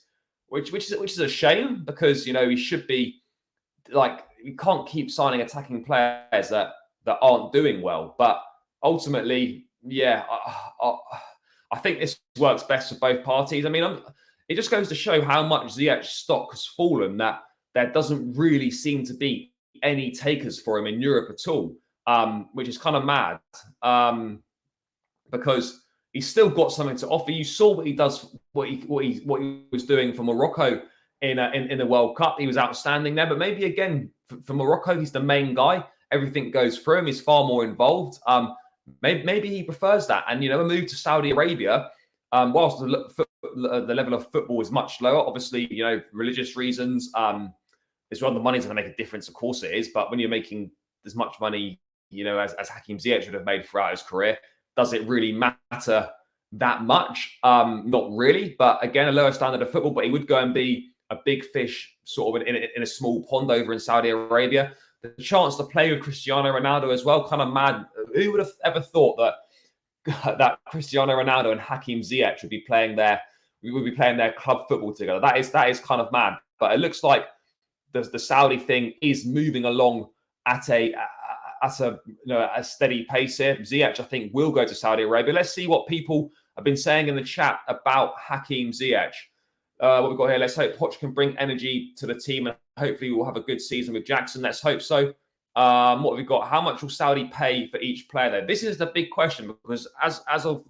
a shame, because he should be you can't keep signing attacking players that aren't doing well. But ultimately, yeah, I think this works best for both parties. I mean, it just goes to show how much Ziyech's stock has fallen, that there doesn't really seem to be any takers for him in Europe at all, which is kind of mad, because he's still got something to offer. You saw what he does, what he was doing for Morocco in the World Cup. He was outstanding there. But maybe again for Morocco, he's the main guy. Everything goes through him. He's far more involved. Maybe he prefers that. And a move to Saudi Arabia, whilst the level of football is much lower, obviously religious reasons. It's whether the money's going to make a difference. Of course it is. But when you're making as much money, as Hakim Ziyech would have made throughout his career, does it really matter that much? Not really. But again, a lower standard of football. But he would go and be a big fish, sort of in a small pond over in Saudi Arabia. The chance to play with Cristiano Ronaldo as well, kind of mad. Who would have ever thought that Cristiano Ronaldo and Hakim Ziyech would be playing their club football together? That is kind of mad. But it looks like the Saudi thing is moving along at a steady pace here. Ziyech, I think, will go to Saudi Arabia. Let's see what people have been saying in the chat about Hakim Ziyech. What we've got here, let's hope Poch can bring energy to the team, and hopefully we'll have a good season with Jackson. Let's hope so. What have we got? How much will Saudi pay for each player there? This is the big question, because as of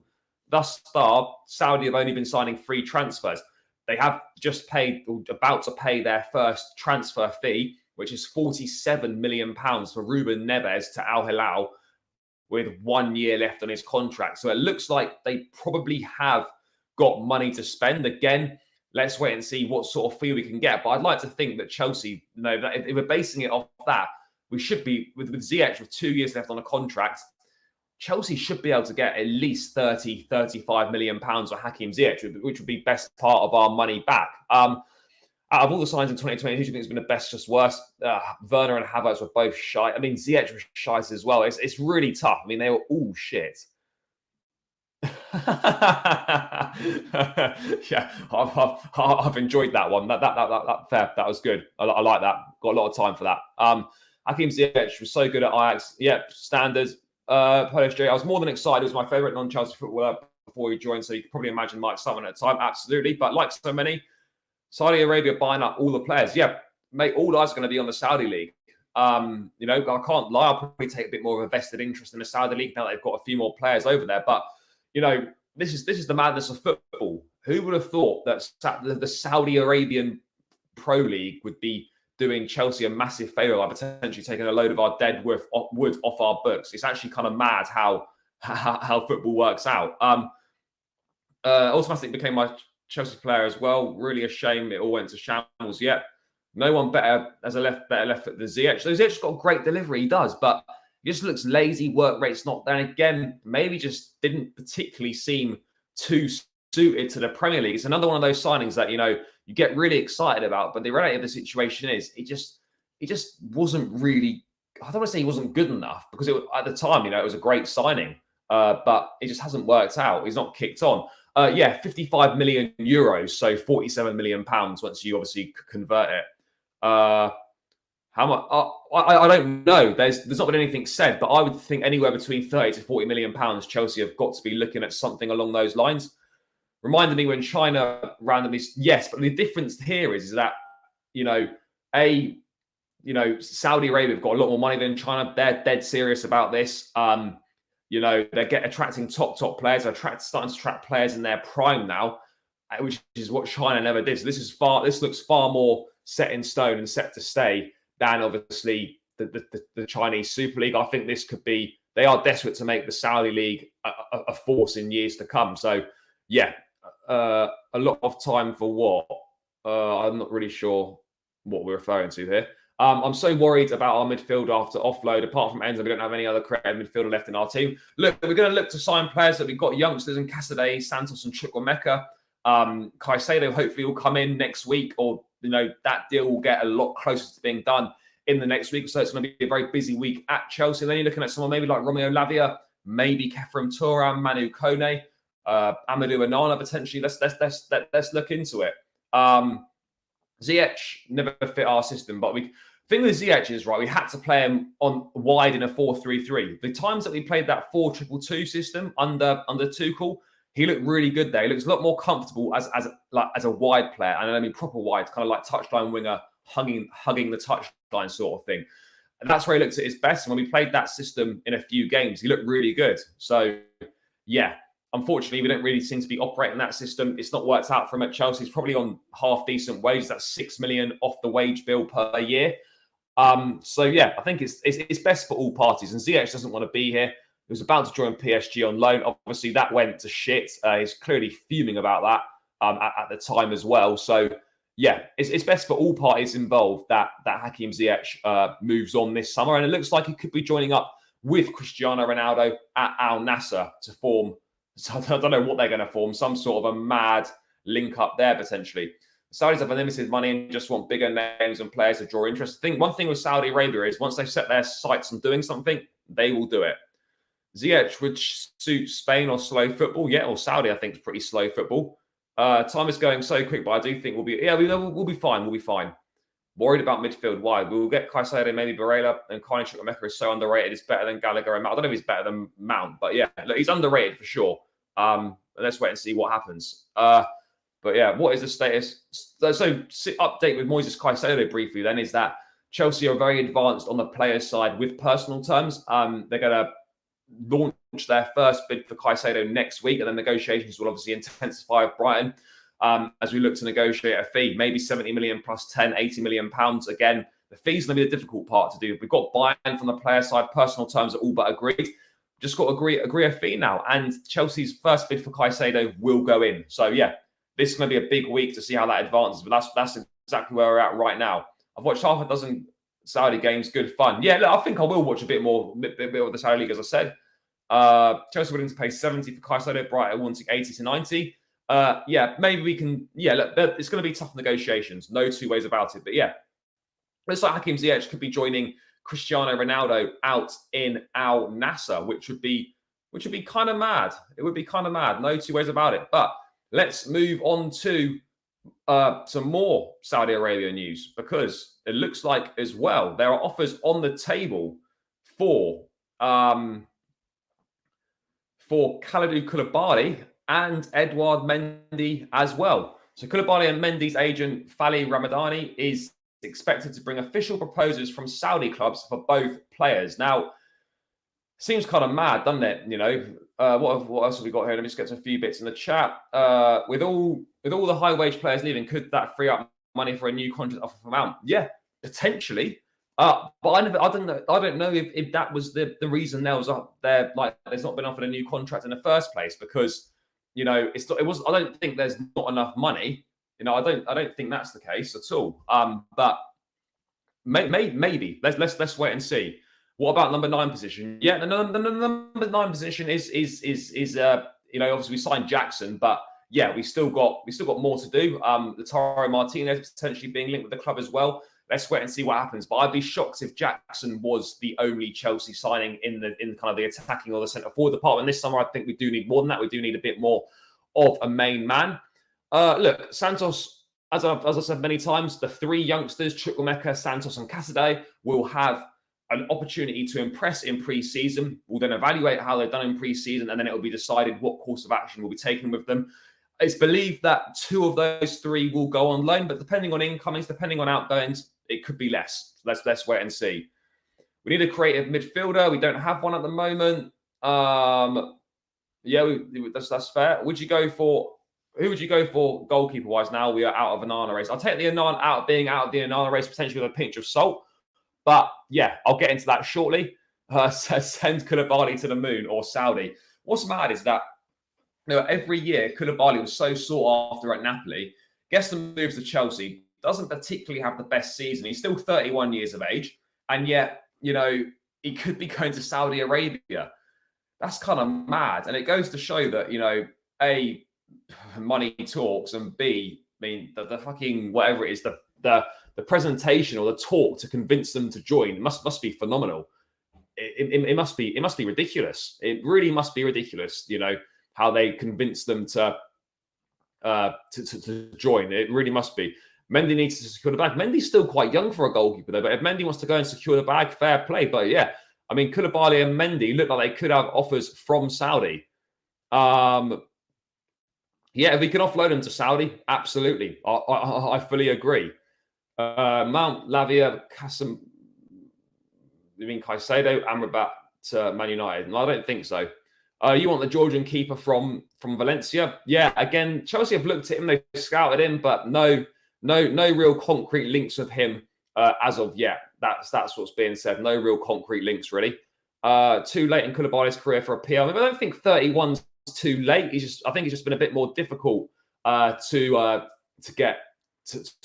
thus far, Saudi have only been signing free transfers. They have just paid, or about to pay, their first transfer fee, which is £47 million for Ruben Neves to Al Hilal, with 1 year left on his contract. So it looks like they probably have got money to spend. Again, let's wait and see what sort of fee we can get. But I'd like to think that Chelsea, that if we're basing it off that, we should be, with Ziyech with 2 years left on a contract, Chelsea should be able to get at least 30, 35 million pounds for Hakim Ziyech, which would be best part of our money back. Out of all the signs in 2020, who do you think has been the best, just worst? Werner and Havertz were both shite. I mean, Ziyech was shite as well. It's really tough. I mean, they were all shit. Yeah, I've enjoyed that one. That was good. I like that. Got a lot of time for that. Hakim Ziyech was so good at Ajax. Yeah, standards. Polish J. I was more than excited. It was my favourite non-Chelsea footballer before he joined, so you can probably imagine my excitement at the time. Absolutely. But like so many, Saudi Arabia buying up all the players. Yeah, mate, all eyes are going to be on the Saudi league. I can't lie. I'll probably take a bit more of a vested interest in the Saudi league now that they've got a few more players over there. But this is the madness of football. Who would have thought that the Saudi Arabian Pro League would be doing Chelsea a massive favour by potentially taking a load of our dead wood off our books? It's actually kind of mad how football works out. Automatically became my Chelsea player as well. Really a shame it all went to shambles. Yeah, no one better as a better left foot than Ziyech. So Ziyech's got a great delivery, he does, but He just looks lazy. Work rate's not there. And again, maybe just didn't particularly seem too suited to the Premier League. It's another one of those signings that, you know, you get really excited about, but the reality of the situation is it just wasn't really, I don't want to say he wasn't good enough, because at the time, you know, it was a great signing, but it just hasn't worked out. He's not kicked on. 55 million euros, so 47 million pounds once you obviously convert it. How much? I don't know. There's not been anything said, but I would think anywhere between 30 to 40 million pounds. Chelsea have got to be looking at something along those lines. Reminded me when China randomly, yes, but the difference here is that, you know, Saudi Arabia have got a lot more money than China. They're dead serious about this. You know, they're attracting top players. They're starting to attract players in their prime now, which is what China never did. So this looks far more set in stone and set to stay than obviously the Chinese Super League. I think this could be, they are desperate to make the Saudi League a force in years to come. So yeah, a lot of time for what? I'm not really sure what we're referring to here. I'm so worried about our midfield after offload. Apart from Enzo, we don't have any other creative midfielder left in our team. Look, we're going to look to sign players that we've got youngsters in Casadei, Santos and Chukwuemeka. Caicedo hopefully will come in next week, or, you know, that deal will get a lot closer to being done in the next week. So it's going to be a very busy week at Chelsea. Then you're looking at someone maybe like Romeo Lavia, maybe Kefren Turam, Manu Kone, Amadou Onana potentially. Let's look into it. Ziyech never fit our system, but the thing with Ziyech is, right, we had to play him on wide in a 4-3-3. The times that we played that 4-2-2 system under Tuchel, he looked really good there. He looks a lot more comfortable as a wide player, and I mean proper wide, kind of like touchline winger, hugging the touchline sort of thing. And that's where he looked at his best. And when we played that system in a few games, he looked really good. So yeah, unfortunately, we don't really seem to be operating that system. It's not worked out for him at Chelsea. He's probably on half decent wages. That's 6 million off the wage bill per year. So yeah, I think it's best for all parties. And Ziyech doesn't want to be here. He was about to join PSG on loan. Obviously, that went to shit. He's clearly fuming about that at the time as well. So yeah, it's best for all parties involved that Hakim Ziyech moves on this summer. And it looks like he could be joining up with Cristiano Ronaldo at Al Nassr to form, so I don't know what they're going to form, some sort of a mad link up there potentially. Saudis have unlimited money and just want bigger names and players to draw interest. I think one thing with Saudi Arabia is once they set their sights on doing something, they will do it. Ziyech would suit Spain or slow football. Yeah, or Saudi, I think, is pretty slow football. Time is going so quick, but I do think we'll be fine. We'll be fine. Worried about midfield. Why? We'll get Caicedo, maybe Barella, and Conor Gallagher is so underrated. It's better than Gallagher and Mount. I don't know if he's better than Mount, but yeah, look, he's underrated for sure. Let's wait and see what happens. But yeah, what is the status? So update with Moises Caicedo briefly then is that Chelsea are very advanced on the players' side with personal terms. They're going to launch their first bid for Caicedo next week, and then negotiations will obviously intensify with Brighton as we look to negotiate a fee, maybe 70 million plus 10, 80 million pounds. Again, the fee's going to be the difficult part to do. We've got buy-in from the player side. Personal terms are all but agreed. Just got to agree a fee now. And Chelsea's first bid for Caicedo will go in. So yeah, this is going to be a big week to see how that advances. But that's exactly where we're at right now. I've watched half a dozen Saudi games. Good fun. Yeah, look, I think I will watch a bit more of the Saudi League, as I said. Chelsea willing to pay 70 for Caicedo, Brighton wanting 80 to 90. Yeah, maybe we can. Yeah, look, it's going to be tough negotiations. No two ways about it. But yeah, looks like Hakim Ziyech could be joining Cristiano Ronaldo out in Al Nassr, which would be kind of mad. It would be kind of mad. No two ways about it. But let's move on to some more Saudi Arabia news, because it looks like as well there are offers on the table for Kalidou Koulibaly and Edouard Mendy as well. So Koulibaly and Mendy's agent Fali Ramadani is expected to bring official proposals from Saudi clubs for both players. Now, seems kind of mad, doesn't it? You know, what else have we got here? Let me just get to a few bits in the chat. With all the high wage players leaving, could that free up money for a new contract offer from Mount? Yeah, potentially. But I don't know if that was the reason there's not been offered a new contract in the first place, because you know I don't think there's not enough money. You know, I don't think that's the case at all. But maybe let's wait and see. What about number 9 position? Yeah, the number 9 position is obviously we signed Jackson, but yeah, we still got more to do. The Taro Martinez potentially being linked with the club as well. Let's wait and see what happens. But I'd be shocked if Jackson was the only Chelsea signing in kind of the attacking or the centre forward department this summer. I think we do need more than that. We do need a bit more of a main man. Look, Santos, as I said many times, the 3 youngsters, Chukwuemeka, Santos, and Casadei, will have an opportunity to impress in pre-season. We'll then evaluate how they've done in pre-season, and then it will be decided what course of action will be taken with them. It's believed that 2 of those 3 will go on loan, but depending on incomings, depending on outgoings, it could be less. Let's wait and see. We need a creative midfielder. We don't have one at the moment. That's fair. Who would you go for goalkeeper-wise now we are out of Onana race? I'll take the Onana out of the Onana race potentially with a pinch of salt. But yeah, I'll get into that shortly. Send Koulibaly to the moon or Saudi. What's mad is that every year Koulibaly was so sought after at Napoli, gets the move to Chelsea, doesn't particularly have the best season. He's still 31 years of age, and yet, he could be going to Saudi Arabia. That's kind of mad. And it goes to show that, A, money talks, and B, I mean, the fucking whatever it is, the presentation or the talk to convince them to join must be phenomenal. It must be ridiculous. It really must be ridiculous, how they convince them to join. It really must be. Mendy needs to secure the bag. Mendy's still quite young for a goalkeeper, though. But if Mendy wants to go and secure the bag, fair play. But yeah, I mean, Koulibaly and Mendy look like they could have offers from Saudi. Yeah, if we can offload them to Saudi, absolutely. I fully agree. Mount, Lavia, Kasim, you mean Caicedo, Amrabat to Man United? No, I don't think so. You want the Georgian keeper from Valencia? Yeah, again, Chelsea have looked at him, they've scouted him, but no real concrete links with him as of yet. That's what's being said. No real concrete links, really. Too late in Koulibaly's career for a PR. I don't think 31's too late. I think it's just been a bit more difficult to get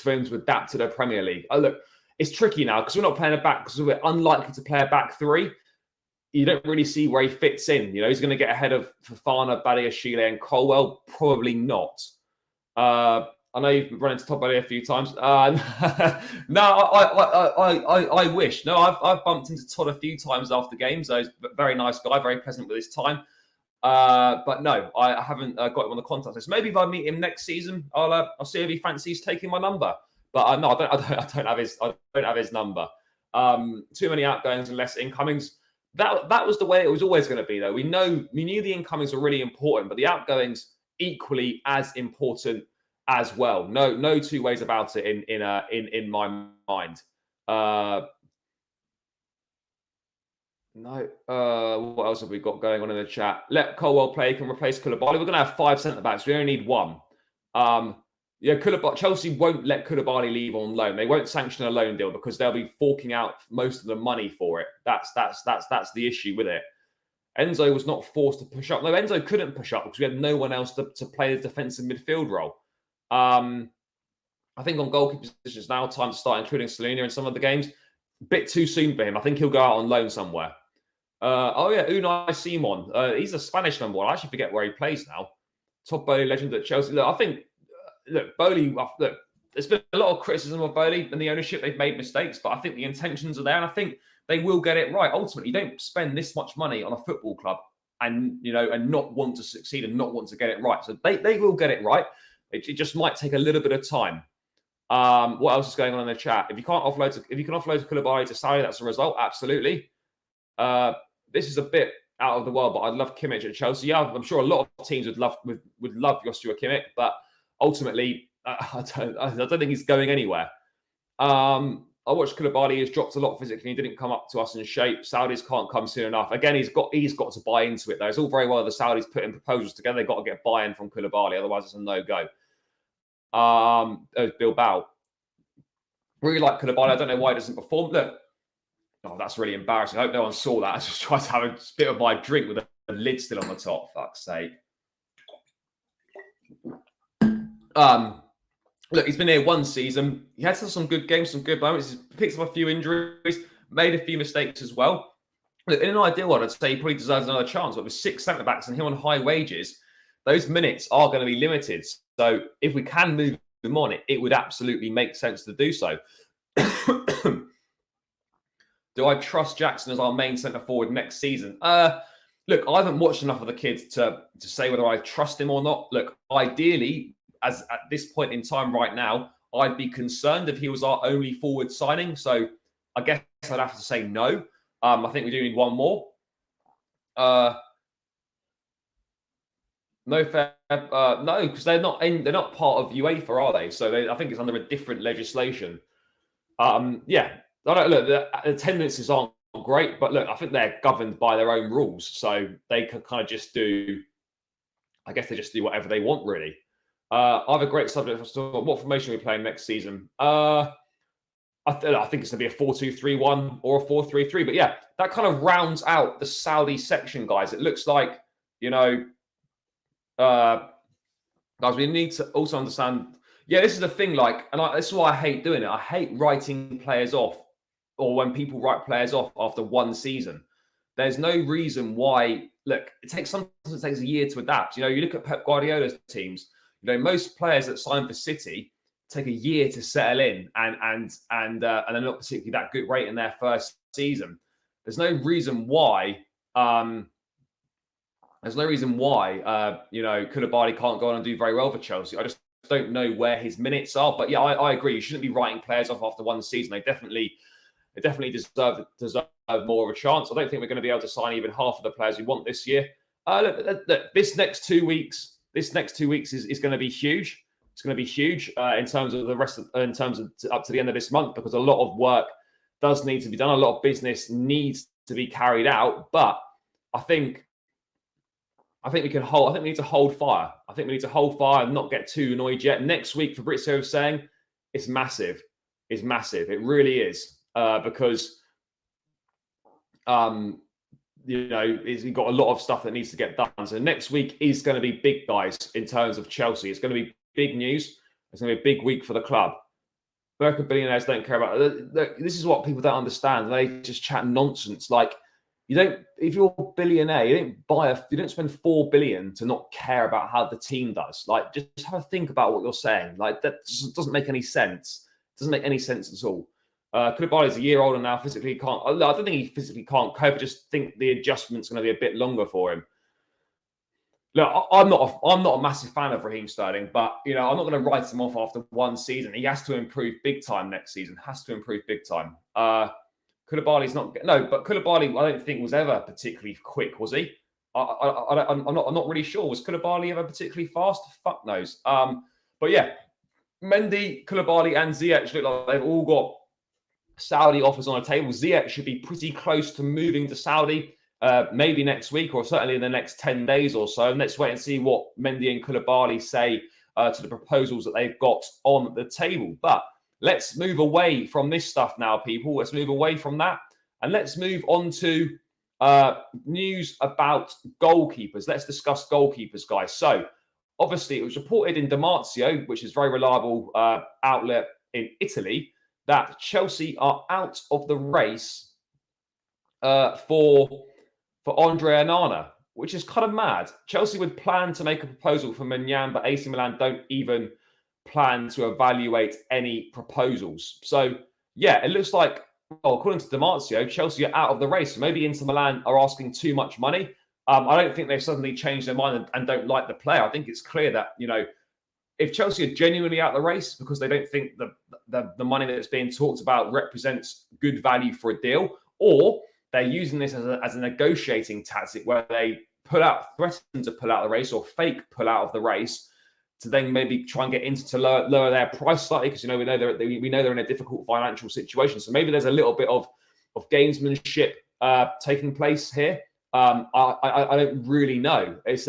for him to adapt to the Premier League. Look, it's tricky now because we're not playing a back, because we're unlikely to play a back 3. You don't really see where he fits in. He's going to get ahead of Fofana, Badiashile, and Colwell. Probably not. I know you've run into Top Bailey a few times. No, I wish. No, I've bumped into Todd a few times after games. So he's a very nice guy, very pleasant with his time. But no, I haven't got him on the contact list. Maybe if I meet him next season, I'll see if he fancies taking my number. But no, I don't have his number. Too many outgoings and less incomings. That was the way it was always going to be, though. We knew the incomings were really important, but the outgoings equally as important as well. No 2 ways about it in my mind. No. What else have we got going on in the chat? Let Colwell play. Can replace Koulibaly. We're going to have 5 centre backs. We only need 1. Chelsea won't let Koulibaly leave on loan. They won't sanction a loan deal because they'll be forking out most of the money for it. That's the issue with it. Enzo was not forced to push up. No, Enzo couldn't push up because we had no one else to play the defensive midfield role. I think on goalkeeper positions now, time to start including Salina in some of the games. A bit too soon for him. I think he'll go out on loan somewhere. Unai Simon. He's a Spanish number 1. I actually forget where he plays now. Top Bowley legend at Chelsea. Look, I think, Bowley, there's been a lot of criticism of Bowley and the ownership. They've made mistakes, but I think the intentions are there, and I think they will get it right. Ultimately, you don't spend this much money on a football club and not want to succeed and not want to get it right. So they will get it right. It just might take a little bit of time. What else is going on in the chat? If you can offload to Koulibaly to Saudi, that's a result. Absolutely. This is a bit out of the world, but I'd love Kimmich at Chelsea. Yeah, I'm sure a lot of teams would love Joshua Kimmich, but ultimately, I don't think he's going anywhere. I watched Koulibaly. He's dropped a lot physically. He didn't come up to us in shape. Saudis can't come soon enough. Again, he's got to buy into it, though. It's all very well the Saudis putting proposals together. They've got to get buy-in from Koulibaly, otherwise it's a no-go. Bilbao. Really like Koulibaly. I don't know why he doesn't perform. Look, that's really embarrassing. I hope no one saw that. I just tried to have a bit of my drink with the lid still on the top. Fuck's sake. Look, he's been here 1 season. He had some good games, some good moments. He's picked up a few injuries, made a few mistakes as well. Look, in an ideal one, I'd say he probably deserves another chance. But with 6 centre backs and him on high wages, those minutes are going to be limited. So if we can move him on, it would absolutely make sense to do so. Do I trust Jackson as our main centre forward next season? Look, I haven't watched enough of the kid to say whether I trust him or not. Look, ideally, as at this point in time right now, I'd be concerned if he was our only forward signing. So I guess I'd have to say no. I think we do need one more. No fair, no, because they're not part of UEFA, are they? So I think it's under a different legislation. Yeah, I don't look. The attendances aren't great, but look, I think they're governed by their own rules, so they can kind of just do. I guess they just do whatever they want, really. I have a great subject for what formation are we playing next season. I think it's going to be a 4-2-3-1 or a 4-3-3. But yeah, that kind of rounds out the Saudi section, guys. It looks like, guys, we need to also understand. Yeah, this is the thing. This is why I hate doing it. I hate writing players off, or when people write players off after one season. There's no reason why. Look, sometimes it takes a year to adapt. You look at Pep Guardiola's teams. Most players that sign for City take a year to settle in, and they're not particularly that good rate in their first season. There's no reason why. Koulibaly can't go on and do very well for Chelsea. I just don't know where his minutes are. But yeah, I agree. You shouldn't be writing players off after one season. They definitely deserve more of a chance. I don't think we're going to be able to sign even half of the players we want this year. Look, this next 2 weeks is going to be huge. It's going to be huge in terms of up to the end of this month, because a lot of work does need to be done. A lot of business needs to be carried out. But I think we can hold. I think we need to hold fire. I think we need to hold fire and not get too annoyed yet. Next week, Fabrizio was saying, it's massive. It's massive. It really is, because you've got a lot of stuff that needs to get done. So next week is going to be big, guys, in terms of Chelsea. It's going to be big news. It's going to be a big week for the club. American billionaires don't care about it. This is what people don't understand. They just chat nonsense. If you're a billionaire, you don't spend 4 billion to not care about how the team does. Just have a think about what you're saying. That doesn't make any sense. It doesn't make any sense at all. Koulibaly's a year older now. Physically can't. I don't think he physically can't cope. I just think the adjustment's going to be a bit longer for him. Look, I'm not a massive fan of Raheem Sterling, but I'm not going to write him off after one season. He has to improve big time next season. Has to improve big time. Koulibaly's not. No, but Koulibaly, I don't think was ever particularly quick, was he? I'm not really sure. Was Koulibaly ever particularly fast? Fuck knows. But yeah, Mendy, Koulibaly, and Ziyech look like they've all got Saudi offers on the table. Ziyech should be pretty close to moving to Saudi. Maybe next week, or certainly in the next 10 days or so. And let's wait and see what Mendy and Koulibaly say to the proposals that they've got on the table. But let's move away from this stuff now, people. Let's move away from that. And let's move on to news about goalkeepers. Let's discuss goalkeepers, guys. So, obviously, it was reported in Damartio, which is a very reliable outlet in Italy, that Chelsea are out of the race for Andre Onana, which is kind of mad. Chelsea would plan to make a proposal for Maignan, but AC Milan don't even plan to evaluate any proposals. So, yeah, it looks like, according to Damartio, Chelsea are out of the race. So maybe Inter Milan are asking too much money. I don't think they've suddenly changed their mind and don't like the player. I think it's clear that, if Chelsea are genuinely out of the race because they don't think the money that's being talked about represents good value for a deal, or they're using this as a negotiating tactic where they threaten to pull out the race or fake pull out of the race to then maybe try and get to lower their price slightly, because we know they're in a difficult financial situation. So maybe there's a little bit of gamesmanship taking place here. I don't really know. It's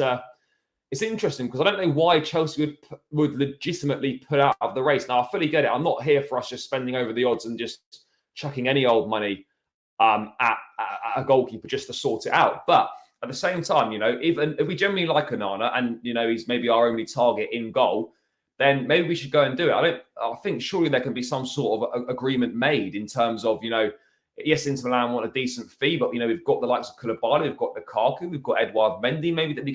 interesting because I don't know why Chelsea would legitimately put out of the race. Now I fully get it. I'm not here for us just spending over the odds and just chucking any old money at a goalkeeper just to sort it out. But at the same time, even if we generally like Onana and, he's maybe our only target in goal, then maybe we should go and do it. I think surely there can be some sort of agreement made in terms of, Yes, Inter Milan want a decent fee, but we've got the likes of Koulibaly, we've got Lukaku, we've got Edouard Mendy, maybe that we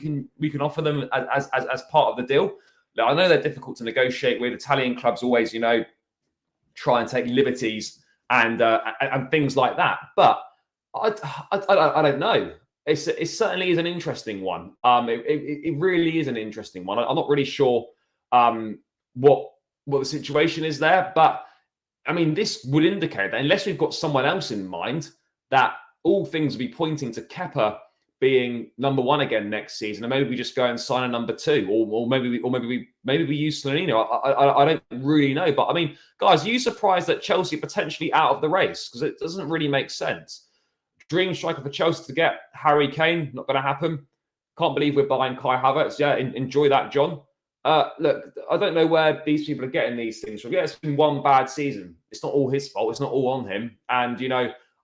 can offer them as part of the deal. Now, I know they're difficult to negotiate with. Italian clubs always, try and take liberties and things like that. But I don't know. It certainly is an interesting one. It really is an interesting one. I'm not really sure what the situation is there, but I mean, this would indicate that unless we've got someone else in mind, that all things would be pointing to Kepa being number one again next season, and maybe we just go and sign a number two, or maybe we use Slanino. I don't really know, but I mean, guys, are you surprised that Chelsea are potentially out of the race? Because it doesn't really make sense. Dream striker for Chelsea to get Harry Kane, not going to happen. Can't believe we're buying Kai Havertz. Yeah, enjoy that, John. Look, I don't know where these people are getting these things from. Yeah, it's been one bad season. It's not all his fault. It's not all on him. And,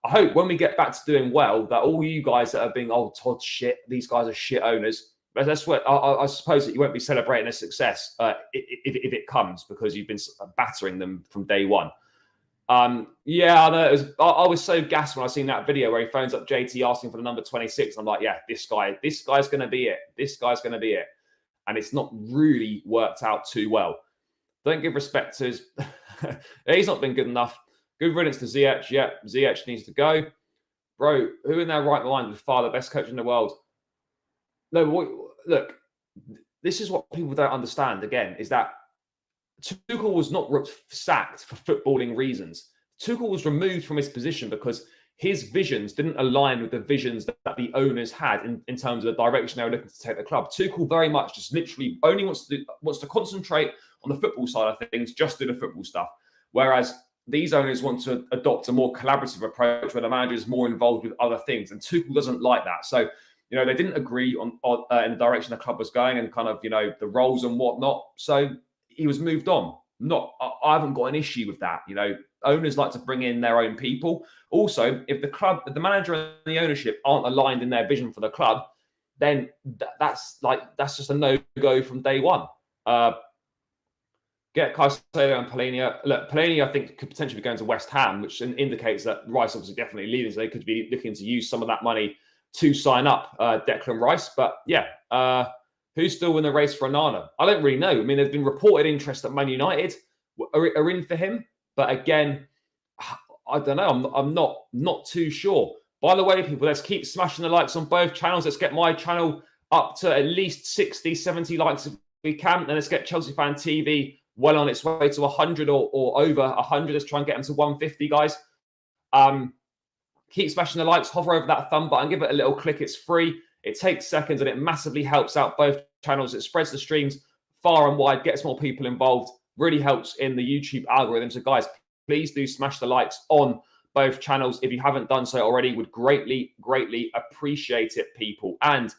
I hope when we get back to doing well, that all you guys that are being, Todd, shit, these guys are shit owners. But that's what I suppose that you won't be celebrating a success if it comes, because you've been battering them from day one. Yeah, I know. I was so gassed when I seen that video where he phones up JT asking for the number 26. I'm like, yeah, this guy's going to be it. This guy's going to be it. And it's not really worked out too well. Don't give respect to his... He's not been good enough. Good riddance to Ziyech. Yeah, Ziyech needs to go. Bro, who in their right mind would fire the best coach in the world? No, look, this is what people don't understand, again, is that Tuchel was not sacked for footballing reasons. Tuchel was removed from his position because his visions didn't align with the visions that the owners had in terms of the direction they were looking to take the club. Tuchel very much just literally only wants to concentrate on the football side of things, just do the football stuff. Whereas these owners want to adopt a more collaborative approach where the manager is more involved with other things. And Tuchel doesn't like that. So, they didn't agree on in the direction the club was going and kind of, the roles and whatnot. So he was moved on. I haven't got an issue with that. Owners like to bring in their own people. Also, if the manager and the ownership aren't aligned in their vision for the club, then that's just a no-go from day one. Get Caicedo and Palhinha. Look, Palhinha, I think, could potentially be going to West Ham, which indicates that Rice obviously definitely leaving. So they could be looking to use some of that money to sign up Declan Rice. But yeah, who's still in the race for Onana? I don't really know. I mean, there's been reported interest that Man United are in for him. But again, I don't know. I'm not too sure. By the way, people, let's keep smashing the likes on both channels. Let's get my channel up to at least 60, 70 likes if we can. And let's get Chelsea Fan TV well on its way to 100 or over 100. Let's try and get them to 150, guys. Keep smashing the likes. Hover over that thumb button. Give it a little click. It's free. It takes seconds and it massively helps out both channels. It spreads the streams far and wide, gets more people involved. Really helps in the YouTube algorithm. So, guys, please do smash the likes on both channels. If you haven't done so already, would greatly, greatly appreciate it, people. And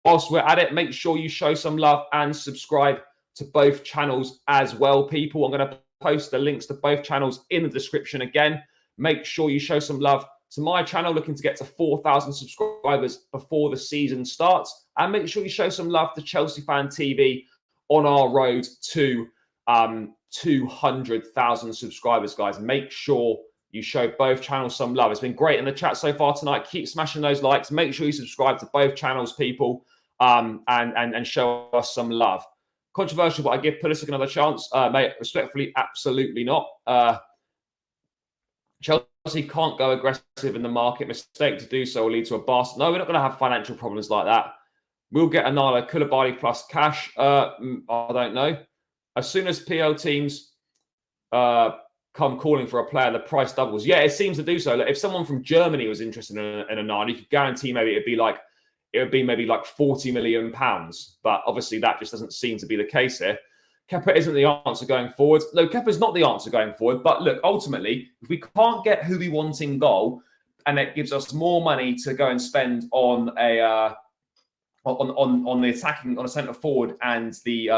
whilst we're at it, make sure you show some love and subscribe to both channels as well, people. I'm going to post the links to both channels in the description again. Make sure you show some love to my channel, looking to get to 4,000 subscribers before the season starts. And make sure you show some love to Chelsea Fan TV on our road to 200,000 subscribers, guys. Make sure you show both channels some love. It's been great in the chat so far tonight. Keep smashing those likes. Make sure you subscribe to both channels, people, and show us some love. Controversial, but I give Pulisic another chance. Mate, respectfully, absolutely not. Chelsea can't go aggressive in the market. Mistake to do so will lead to a bust. No, we're not going to have financial problems like that. We'll get Onana, Koulibaly plus cash. I don't know. As soon as PL teams come calling for a player, the price doubles. Yeah, it seems to do so. Like, if someone from Germany was interested in Onana, you could guarantee maybe it would be maybe like £40 million. But obviously that just doesn't seem to be the case here. Kepa isn't the answer going forward. No, Kepa's not the answer going forward. But look, ultimately, if we can't get who we want in goal, and it gives us more money to go and spend on the attacking, on a centre forward and the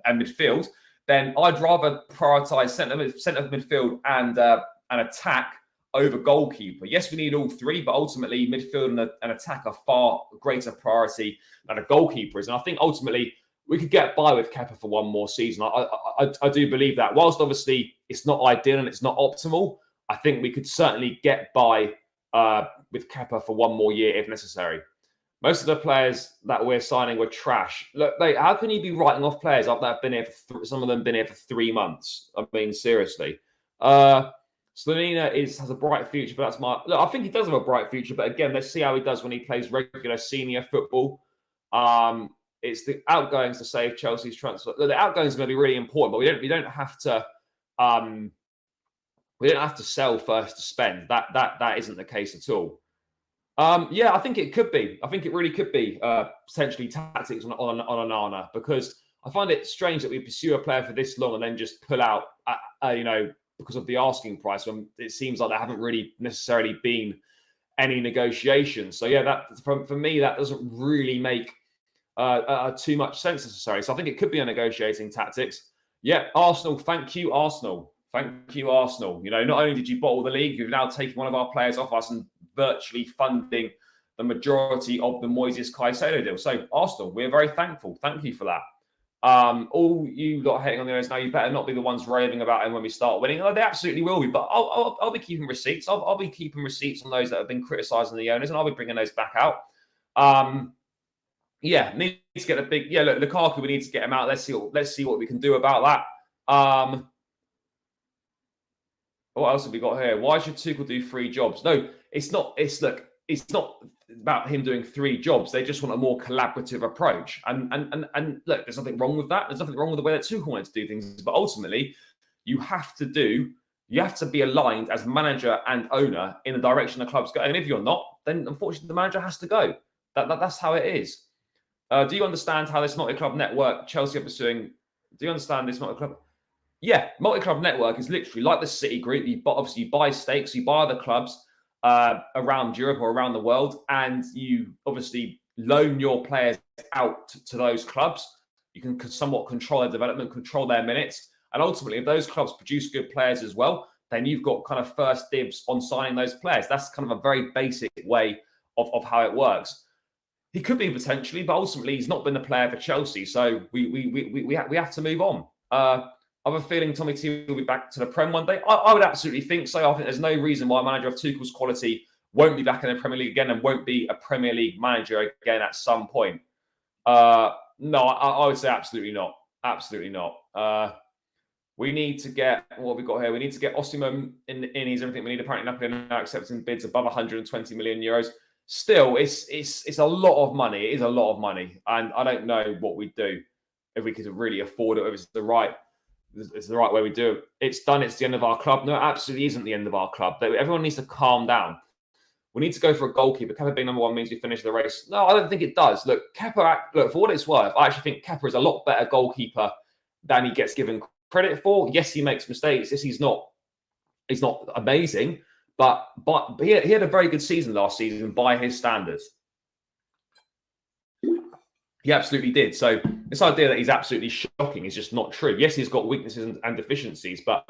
and midfield, then I'd rather prioritise centre of midfield and attack over goalkeeper. Yes, we need all three, but ultimately midfield and attack are far greater priority than a goalkeeper is. And I think ultimately we could get by with Kepa for one more season. I do believe that. Whilst obviously it's not ideal and it's not optimal, I think we could certainly get by with Kepa for one more year if necessary. Most of the players that we're signing were trash. Look, mate, how can you be writing off players after they've been here for some of them been here for 3 months? I mean, seriously. Slonina has a bright future, but that's my look. I think he does have a bright future, but again, let's see how he does when he plays regular senior football. It's the outgoings to save Chelsea's transfer. Look, the outgoings are going to be really important, but we don't have to sell first to spend. That isn't the case at all. Yeah, I think it could be. I think it really could be potentially tactics on Onana, because I find it strange that we pursue a player for this long and then just pull out, because of the asking price, when it seems like there haven't really necessarily been any negotiations. So yeah, that for me, that doesn't really make too much sense necessarily. So I think it could be a negotiating tactics. Yeah, Arsenal, thank you, Arsenal. Thank you, Arsenal. Not only did you bottle the league, you've now taken one of our players off us and virtually funding the majority of the Moises Caicedo deal. So Arsenal, we're very thankful. Thank you for that. All you lot hating on the owners now, you better not be the ones raving about him when we start winning. Oh, they absolutely will be, but I'll be keeping receipts. I'll be keeping receipts on those that have been criticising the owners, and I'll be bringing those back out. Yeah, need to get a big. Yeah, look, Lukaku, we need to get him out. Let's see what we can do about that. What else have we got here? Why should Tuchel do 3 jobs? No, it's not. It's not about him doing 3 jobs. They just want a more collaborative approach. And look, there's nothing wrong with that. There's nothing wrong with the way that Tuchel wanted to do things. But ultimately, you have to be aligned as manager and owner in the direction the club's going. And if you're not, then unfortunately the manager has to go. That's how it is. Do you understand how this multi-club network Chelsea are pursuing? Do you understand this multi-club? Yeah, multi-club network is literally like the City Group. You buy stakes, you buy other clubs around Europe or around the world, and you obviously loan your players out to those clubs. You can somewhat control their development, control their minutes, and ultimately, if those clubs produce good players as well, then you've got kind of first dibs on signing those players. That's kind of a very basic way of how it works. He could be potentially, but ultimately, he's not been the player for Chelsea, so we have to move on. I have a feeling Tommy T will be back to the Prem one day. I would absolutely think so. I think there's no reason why a manager of Tuchel's quality won't be back in the Premier League again and won't be a Premier League manager again at some point. No, I would say absolutely not. Absolutely not. We need to get, what have we got here? We need to get Osimhen in. He's everything we need. Apparently, Napoli are now accepting bids above 120 million euros. Still, it's a lot of money. It is a lot of money. And I don't know what we'd do if we could really afford it, if it's the right way we do it. It's done. It's the end of our club. No, it absolutely isn't the end of our club. Everyone needs to calm down. We need to go for a goalkeeper. Kepa being number 1 means we finish the race. No, I don't think it does. Look, Kepa, for what it's worth, I actually think Kepa is a lot better goalkeeper than he gets given credit for. Yes, he makes mistakes. Yes, he's not amazing, but he had a very good season last season by his standards. He absolutely did. So this idea that he's absolutely shocking is just not true. Yes, he's got weaknesses and deficiencies, but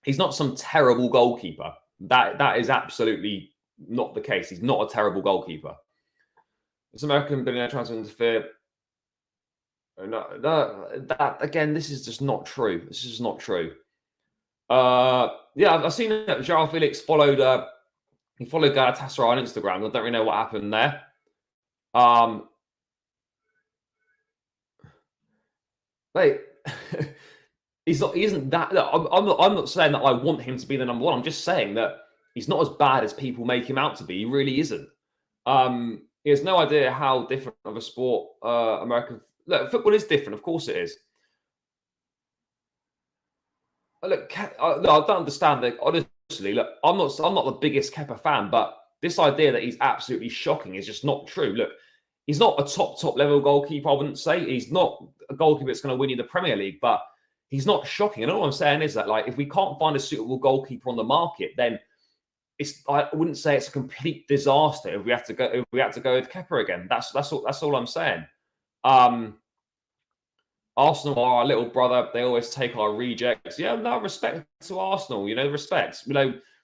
he's not some terrible goalkeeper. That is absolutely not the case. He's not a terrible goalkeeper. This American billionaire trying to interfere. That again, this is just not true. This is not true. Yeah, I've seen that Joao Felix followed Galatasaray on Instagram. I don't really know what happened there. Mate, he isn't that. Look, I'm not saying that I want him to be the number 1. I'm just saying that he's not as bad as people make him out to be. He really isn't. He has no idea how different of a sport American. Look, football is different. Of course it is. Look, I don't understand that. Honestly, look, I'm not the biggest Kepa fan, but this idea that he's absolutely shocking is just not true. Look, he's not a top level goalkeeper. I wouldn't say he's not a goalkeeper that's going to win you the Premier League, but he's not shocking. And all I'm saying is that, like, if we can't find a suitable goalkeeper on the market, then I wouldn't say it's a complete disaster if we have to go with Kepa again. That's all I'm saying. Arsenal are our little brother. They always take our rejects. Yeah, no, respect to Arsenal. Respect.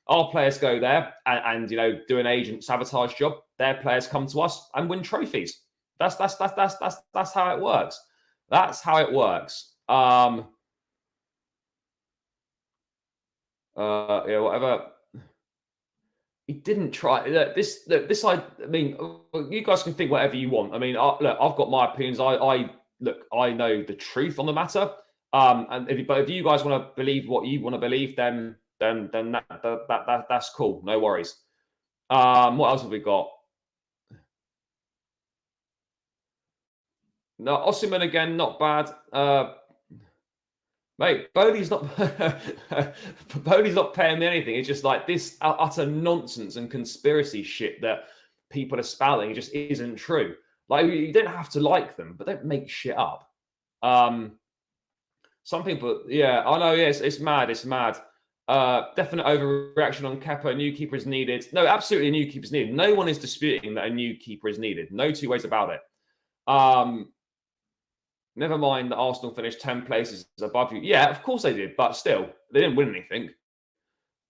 Our players go there and do an agent sabotage job. Their players come to us and win trophies. That's how it works. That's how it works. Yeah, whatever. He didn't try. I mean, you guys can think whatever you want. I mean, look, I've got my opinions. I know the truth on the matter. And if you guys want to believe what you want to believe, then that's cool. No worries. What else have we got? No, Osimhen again, not bad. Mate, Bodie's not Bodie's not paying me anything. It's just like this utter nonsense and conspiracy shit that people are spouting. It just isn't true. Like, you don't have to like them, but don't make shit up. Some people, yeah, I know, yes, it's mad, it's mad. Definite overreaction on Kepa. A new keeper is needed. No, absolutely, a new keeper is needed. No one is disputing that a new keeper is needed. No two ways about it. Never mind that Arsenal finished 10 places above you. Yeah, of course they did, but still, they didn't win anything.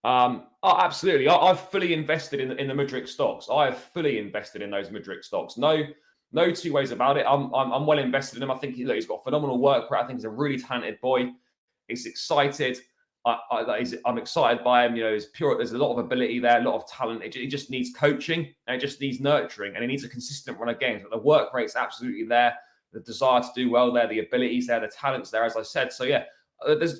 Oh, absolutely. I've fully invested in the Mudryk stocks. I have fully invested in those Mudryk stocks. No two ways about it. I'm well invested in him. I think he's got phenomenal work rate. I think he's a really talented boy. He's excited. I'm excited by him. You know, there's a lot of ability there, a lot of talent. It just needs coaching and it just needs nurturing, and he needs a consistent run of games. But the work rate's absolutely there. The desire to do well there, the abilities there, the talents there, as I said. So yeah,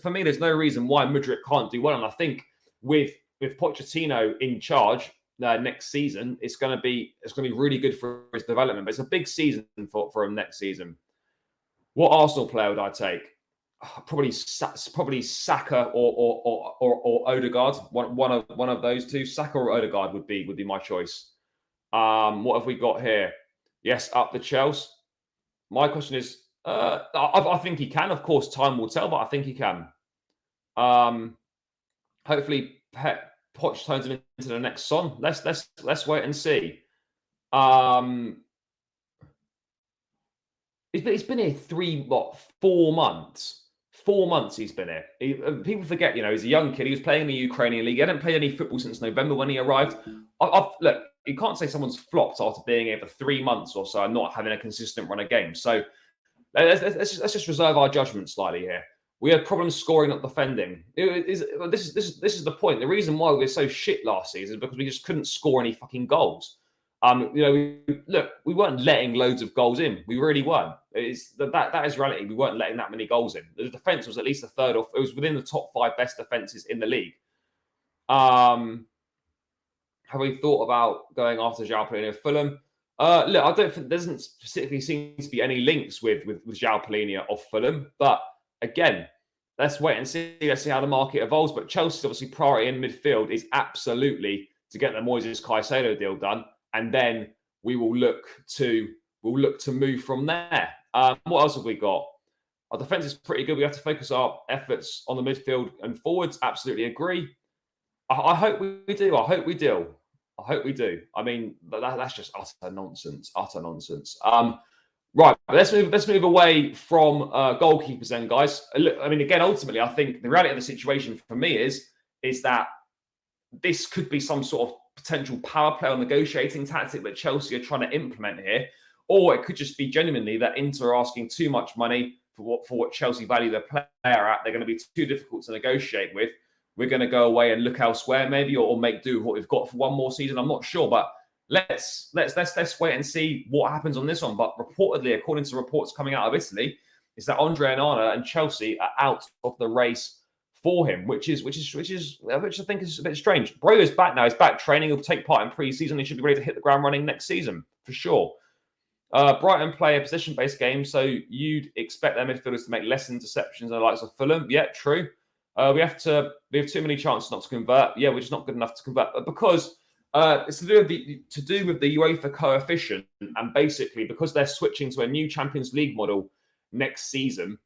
for me, there's no reason why Mudryk can't do well. And I think with Pochettino in charge next season, it's going to be really good for his development. But it's a big season for him next season. What Arsenal player would I take? Probably Saka or Odegaard. One of those two. Saka or Odegaard would be my choice. What have we got here? Yes, up the Chelsea. My question is, I think he can. Of course, time will tell, but I think he can. Hopefully, Poch turns him into the next Son. Let's wait and see. He's been here 4 months. 4 months he's been here. People forget, he's a young kid. He was playing in the Ukrainian league. He hadn't played any football since November when he arrived. Look, you can't say someone's flopped after being here for 3 months or so and not having a consistent run of games. So let's just reserve our judgment slightly here. We had problems scoring, not defending. This is the point. The reason why we were so shit last season is because we just couldn't score any fucking goals. We weren't letting loads of goals in. We really weren't. That is reality. We weren't letting that many goals in. The defense was at least it was within the top 5 best defenses in the league. Have we thought about going after João Palhinha of Fulham? Look, I don't think there doesn't specifically seem to be any links with João Palhinha of Fulham. But again, let's wait and see. Let's see how the market evolves. But Chelsea's obviously priority in midfield is absolutely to get the Moises Caicedo deal done, and then we will look to move from there. What else have we got? Our defense is pretty good. We have to focus our efforts on the midfield and forwards. Absolutely agree. I hope we do. I hope we do. I mean, that's just utter nonsense. Right, let's move away from goalkeepers then, guys. Look, I mean, again, ultimately, I think the reality of the situation for me is that this could be some sort of potential power play or negotiating tactic that Chelsea are trying to implement here, or it could just be genuinely that Inter are asking too much money for what Chelsea value their player at. They're going to be too difficult to negotiate with. We're going to go away and look elsewhere, maybe, or make do with what we've got for one more season. I'm not sure, but let's wait and see what happens on this one. But reportedly, according to reports coming out of Italy, is that Andre Onana and Chelsea are out of the race for him, which I think is a bit strange. Broja is back now. He's back training. He'll take part in pre-season. He should be ready to hit the ground running next season for sure. Brighton play a position-based game, so you'd expect their midfielders to make less interceptions than the likes of Fulham. Yeah, true. We have too many chances not to convert. Yeah, we're just not good enough to convert. But because it's to do with the UEFA coefficient, and basically because they're switching to a new Champions League model next season,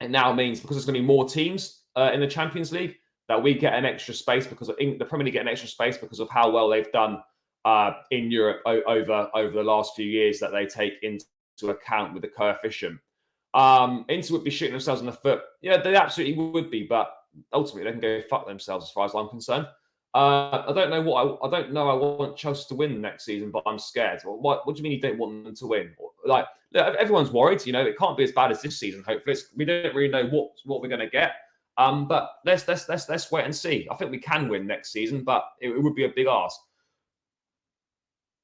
it now means because there's going to be more teams in the Champions League that we get an extra space because the Premier League get an extra space because of how well they've done in Europe over the last few years that they take into account with the coefficient. Inter would be shooting themselves in the foot. Yeah, they absolutely would be, but ultimately they can go fuck themselves as far as I'm concerned. I don't know I want Chelsea to win next season, but I'm scared. What do you mean you don't want them to win? Like, everyone's worried. It can't be as bad as this season. Hopefully, we don't really know what we're going to get. But let's wait and see. I think we can win next season, but it would be a big ask.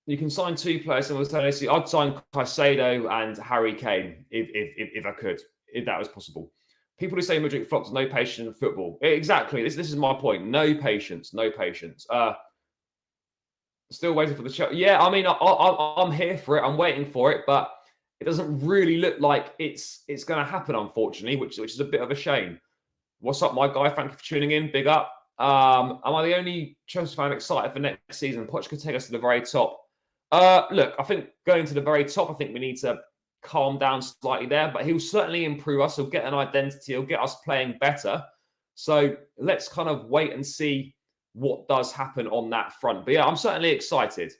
You can sign 2 players simultaneously. I'd sign Caicedo and Harry Kane if I could, if that was possible. People who say Mudryk flops, no patience in football. Exactly. This is my point. No patience. No patience. Still waiting for the show. Yeah, I mean, I'm here for it. I'm waiting for it, but it doesn't really look like it's going to happen, unfortunately, which is a bit of a shame. What's up, my guy? Thank you for tuning in. Big up. Am I the only Chelsea fan excited for next season? Poch could take us to the very top. Look, I think going to the very top, I think we need to calm down slightly there, but he'll certainly improve us. He'll get an identity. He'll get us playing better. So let's kind of wait and see what does happen on that front. But yeah, I'm certainly excited.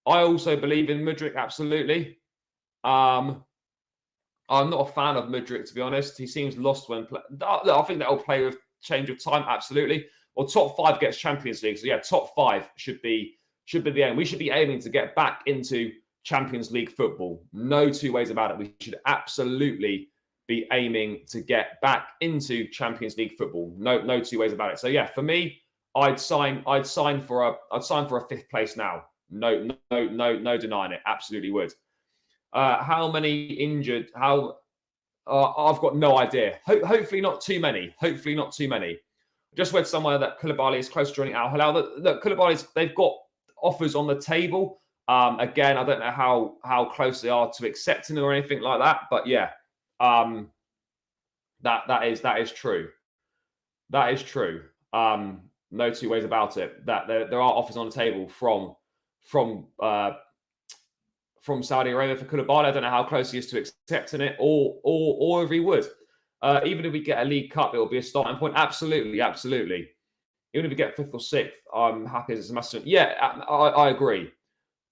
I also believe in Mudryk, absolutely. I'm not a fan of Mudryk, to be honest. He seems lost when play. I think that will play with change of time, absolutely. Well, top 5 gets Champions League. So yeah, top 5 should be the aim. We should be aiming to get back into Champions League football. No 2 ways about it. We should absolutely be aiming to get back into Champions League football. No 2 ways about it. So yeah, for me, I'd sign for a 5th place now. No denying it. Absolutely would. How many injured? I've got no idea. Hopefully not too many. Hopefully not too many. Just read somewhere that Koulibaly is close to joining Al Hilal. Look, Koulibaly's, they've got offers on the table. Again, I don't know how close they are to accepting them or anything like that. But yeah, that is true. That is true. No 2 ways about it. That there are offers on the table from Saudi Arabia for Koulibaly. I don't know how close he is to accepting it, or if he would. Even if we get a League Cup, it will be a starting point. Absolutely. Even if we get 5th or 6th, I'm happy as a massive. Yeah, I agree.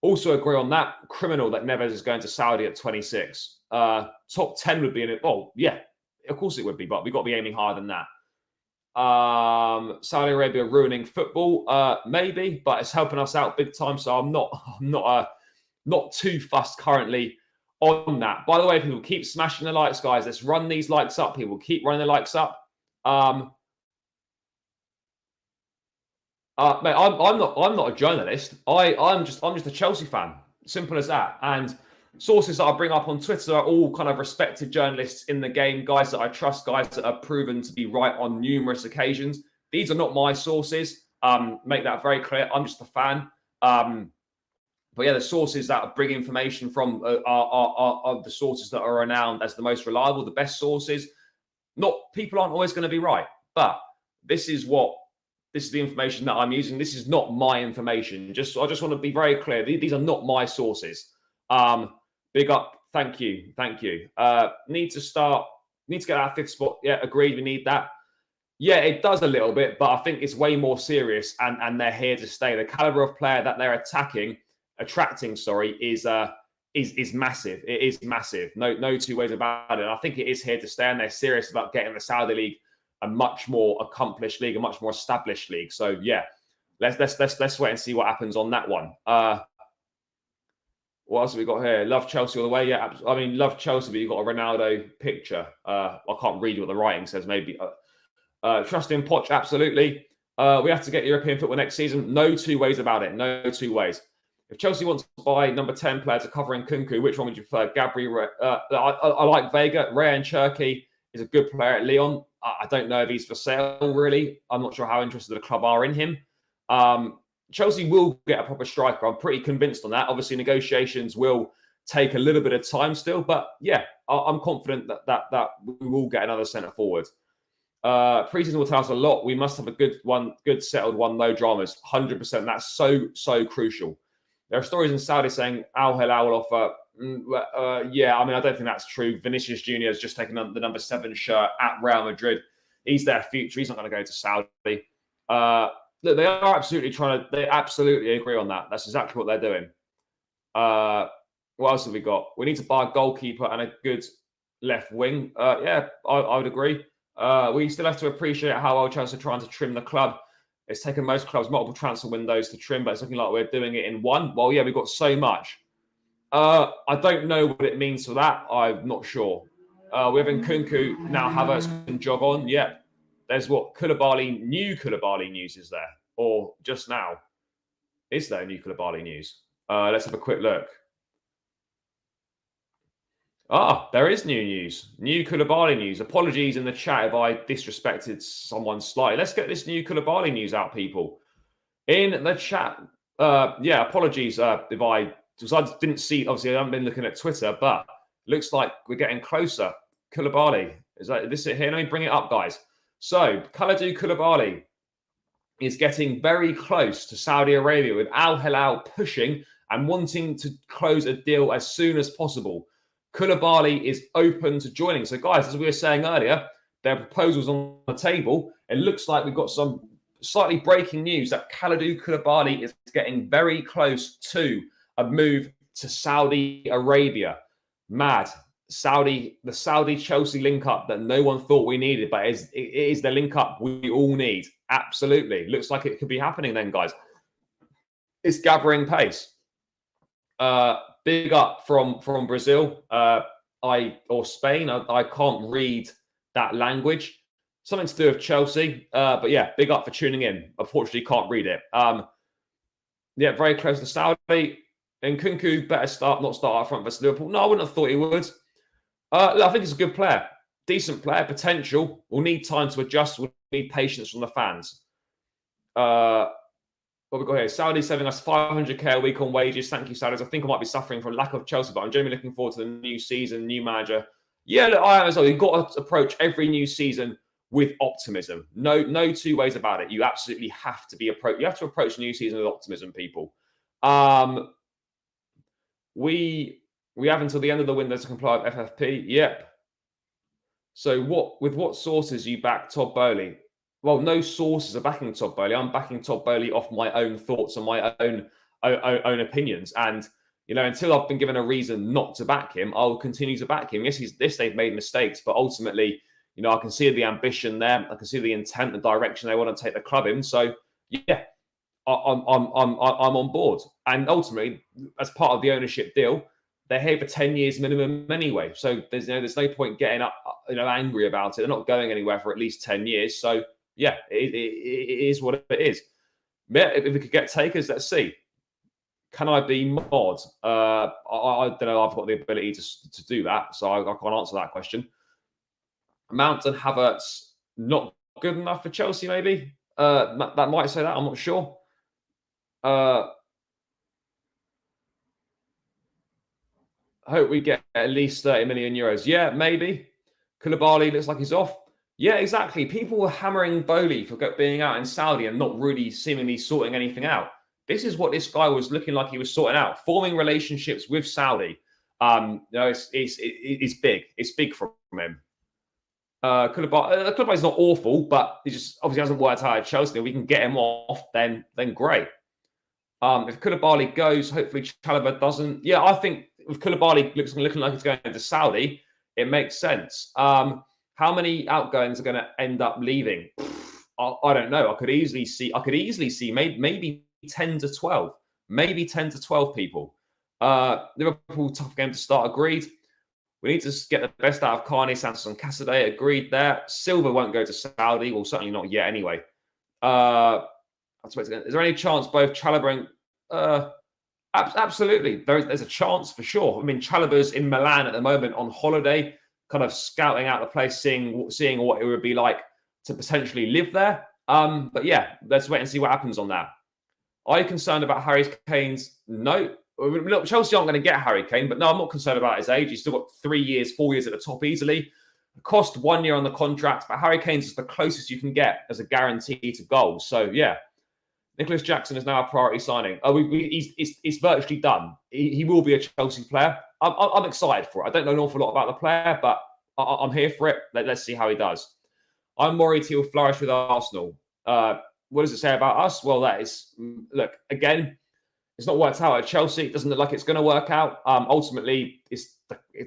Also agree on that. Criminal that Neves is going to Saudi at 26. Top 10 would be in it. Well, yeah, of course it would be, but we've got to be aiming higher than that. Saudi Arabia ruining football, maybe, but it's helping us out big time. So I'm not too fussed currently on that. By the way, people keep smashing the likes, guys. Let's run these likes up. People keep running the likes up. Mate, I'm not a journalist. I'm just a Chelsea fan. Simple as that. And sources that I bring up on Twitter are all kind of respected journalists in the game, guys that I trust, guys that are proven to be right on numerous occasions. These are not my sources. Make that very clear. I'm just a fan. But yeah, the sources that bring information from are the sources that are renowned as the most reliable, the best sources. People aren't always going to be right, but this is the information that I'm using. This is not my information. I just want to be very clear. These are not my sources. Big up. Thank you. Need to get our 5th spot. Yeah, agreed. We need that. Yeah, it does a little bit, but I think it's way more serious, and they're here to stay. The caliber of player that they're attracting, is massive. It is massive. No 2 ways about it. I think it is here to stay, and they're serious about getting the Saudi League a much more accomplished league, a much more established league. So yeah, let's wait and see what happens on that one. What else have we got here? Love Chelsea all the way. Yeah, I mean, love Chelsea, but you've got a Ronaldo picture. I can't read what the writing says. Maybe trust in Poch, absolutely. We have to get European football next season. No 2 ways about it. No 2 ways. If Chelsea wants to buy number 10 player to cover in Kunku, which one would you prefer? Gabri, I like Vega. Rayan Cherki is a good player at Lyon. I don't know if he's for sale, really. I'm not sure how interested the club are in him. Chelsea will get a proper striker. I'm pretty convinced on that. Obviously, negotiations will take a little bit of time still. But yeah, I'm confident that we will get another centre forward. Preseason will tell us a lot. We must have a good settled one, no dramas. 100%. That's so crucial. There are stories in Saudi saying Al Hilal will offer. Yeah, I mean, I don't think that's true. Vinicius Jr. has just taken the number 7 shirt at Real Madrid. He's their future. He's not going to go to Saudi. Look, they are absolutely they absolutely agree on that. That's exactly what they're doing. What else have we got? We need to buy a goalkeeper and a good left wing. Yeah, I would agree. We still have to appreciate how well Chelsea are trying to trim the club. It's taken most clubs multiple transfer windows to trim, but it's looking like we're doing it in one. Well, yeah, we've got so much. I don't know what it means for that. I'm not sure. We're having Kunku now. Havertz can jog on. Yeah. There's what new Koulibaly news is there, or just now? Is there new Koulibaly news? Let's have a quick look. There is new news. New Koulibaly news. Apologies in the chat if I disrespected someone slightly. Let's get this new Koulibaly news out, people. In the chat, apologies if because I didn't see, obviously I haven't been looking at Twitter, but looks like we're getting closer. Koulibaly. Is this it here? Let me bring it up, guys. So, Kalidou Koulibaly is getting very close to Saudi Arabia, with Al Hilal pushing and wanting to close a deal as soon as possible. Koulibaly is open to joining. So, guys, as we were saying earlier, there are proposals on the table. It looks like we've got some slightly breaking news that Kalidou Koulibaly is getting very close to a move to Saudi Arabia. Mad. The Saudi-Chelsea link-up that no one thought we needed, but it is the link-up we all need. Absolutely. Looks like it could be happening then, guys. It's gathering pace. Big up from Brazil or Spain. I can't read that language. Something to do with Chelsea. But yeah, big up for tuning in. Unfortunately, can't read it. Very close to Saudi. And Nkunku better not start up front versus Liverpool. No, I wouldn't have thought he would. I think he's a good player. Decent player, potential. We'll need time to adjust. We'll need patience from the fans. What we got here? Saudi saving us 500k a week on wages. Thank you, Saudis. I think I might be suffering from lack of Chelsea, but I'm genuinely looking forward to the new season, new manager. Yeah, look, I am as well. You've got to approach every new season with optimism. No two ways about it. You absolutely have to approach the new season with optimism, people. We have until the end of the window to comply with FFP. Yep. So what sources you back Todd Boehly? Well, no sources are backing Todd Boehly. I'm backing Todd Boehly off my own thoughts and my own opinions. And, until I've been given a reason not to back him, I'll continue to back him. Yes, they've made mistakes, but ultimately, I can see the ambition there. I can see the intent, the direction they want to take the club in. So, yeah, I'm on board. And ultimately, as part of the ownership deal, they're here for 10 years minimum anyway. So there's no point getting up, angry about it. They're not going anywhere for at least 10 years. So yeah, it is what it is. If we could get takers, let's see. Can I be mod? I don't know. I've got the ability to do that, so I can't answer that question. Mount and Havertz not good enough for Chelsea, maybe. That might say that. I'm not sure. Hope we get at least 30 million euros. Yeah, maybe. Koulibaly looks like he's off. Yeah, exactly. People were hammering Boehly for being out in Saudi and not really seemingly sorting anything out. This is what this guy was looking like he was sorting out, forming relationships with Saudi. It's big. It's big from him. Koulibaly's not awful, but he just obviously hasn't worked out at Chelsea. If we can get him off, then great. If Koulibaly goes, hopefully Chalobah doesn't. Yeah, I think if Koulibaly looking like he's going into Saudi, it makes sense. How many outgoings are going to end up leaving? I don't know. I could easily see maybe 10 to 12. Maybe 10 to 12 people. Liverpool, tough game to start, agreed. We need to get the best out of Carney, Santos and Cassidy, agreed there. Silva won't go to Saudi. Well, certainly not yet anyway. Is there any chance both Chalobah and... absolutely. There's a chance for sure. I mean, Chalobah's in Milan at the moment on holiday, kind of scouting out the place, seeing what it would be like to potentially live there. But yeah, let's wait and see what happens on that. Are you concerned about Harry Kane's? No. Look, Chelsea aren't going to get Harry Kane, but no, I'm not concerned about his age. He's still got 4 years at the top easily. Cost 1 year on the contract, but Harry Kane's is the closest you can get as a guarantee to goals. So yeah, Nicholas Jackson is now a priority signing. He's virtually done. He will be a Chelsea player. I'm excited for it. I don't know an awful lot about the player, but I'm here for it. Let's see how he does. I'm worried he'll flourish with Arsenal. What does it say about us? Well, look, again, it's not worked out at Chelsea. It doesn't look like it's going to work out. Ultimately, it's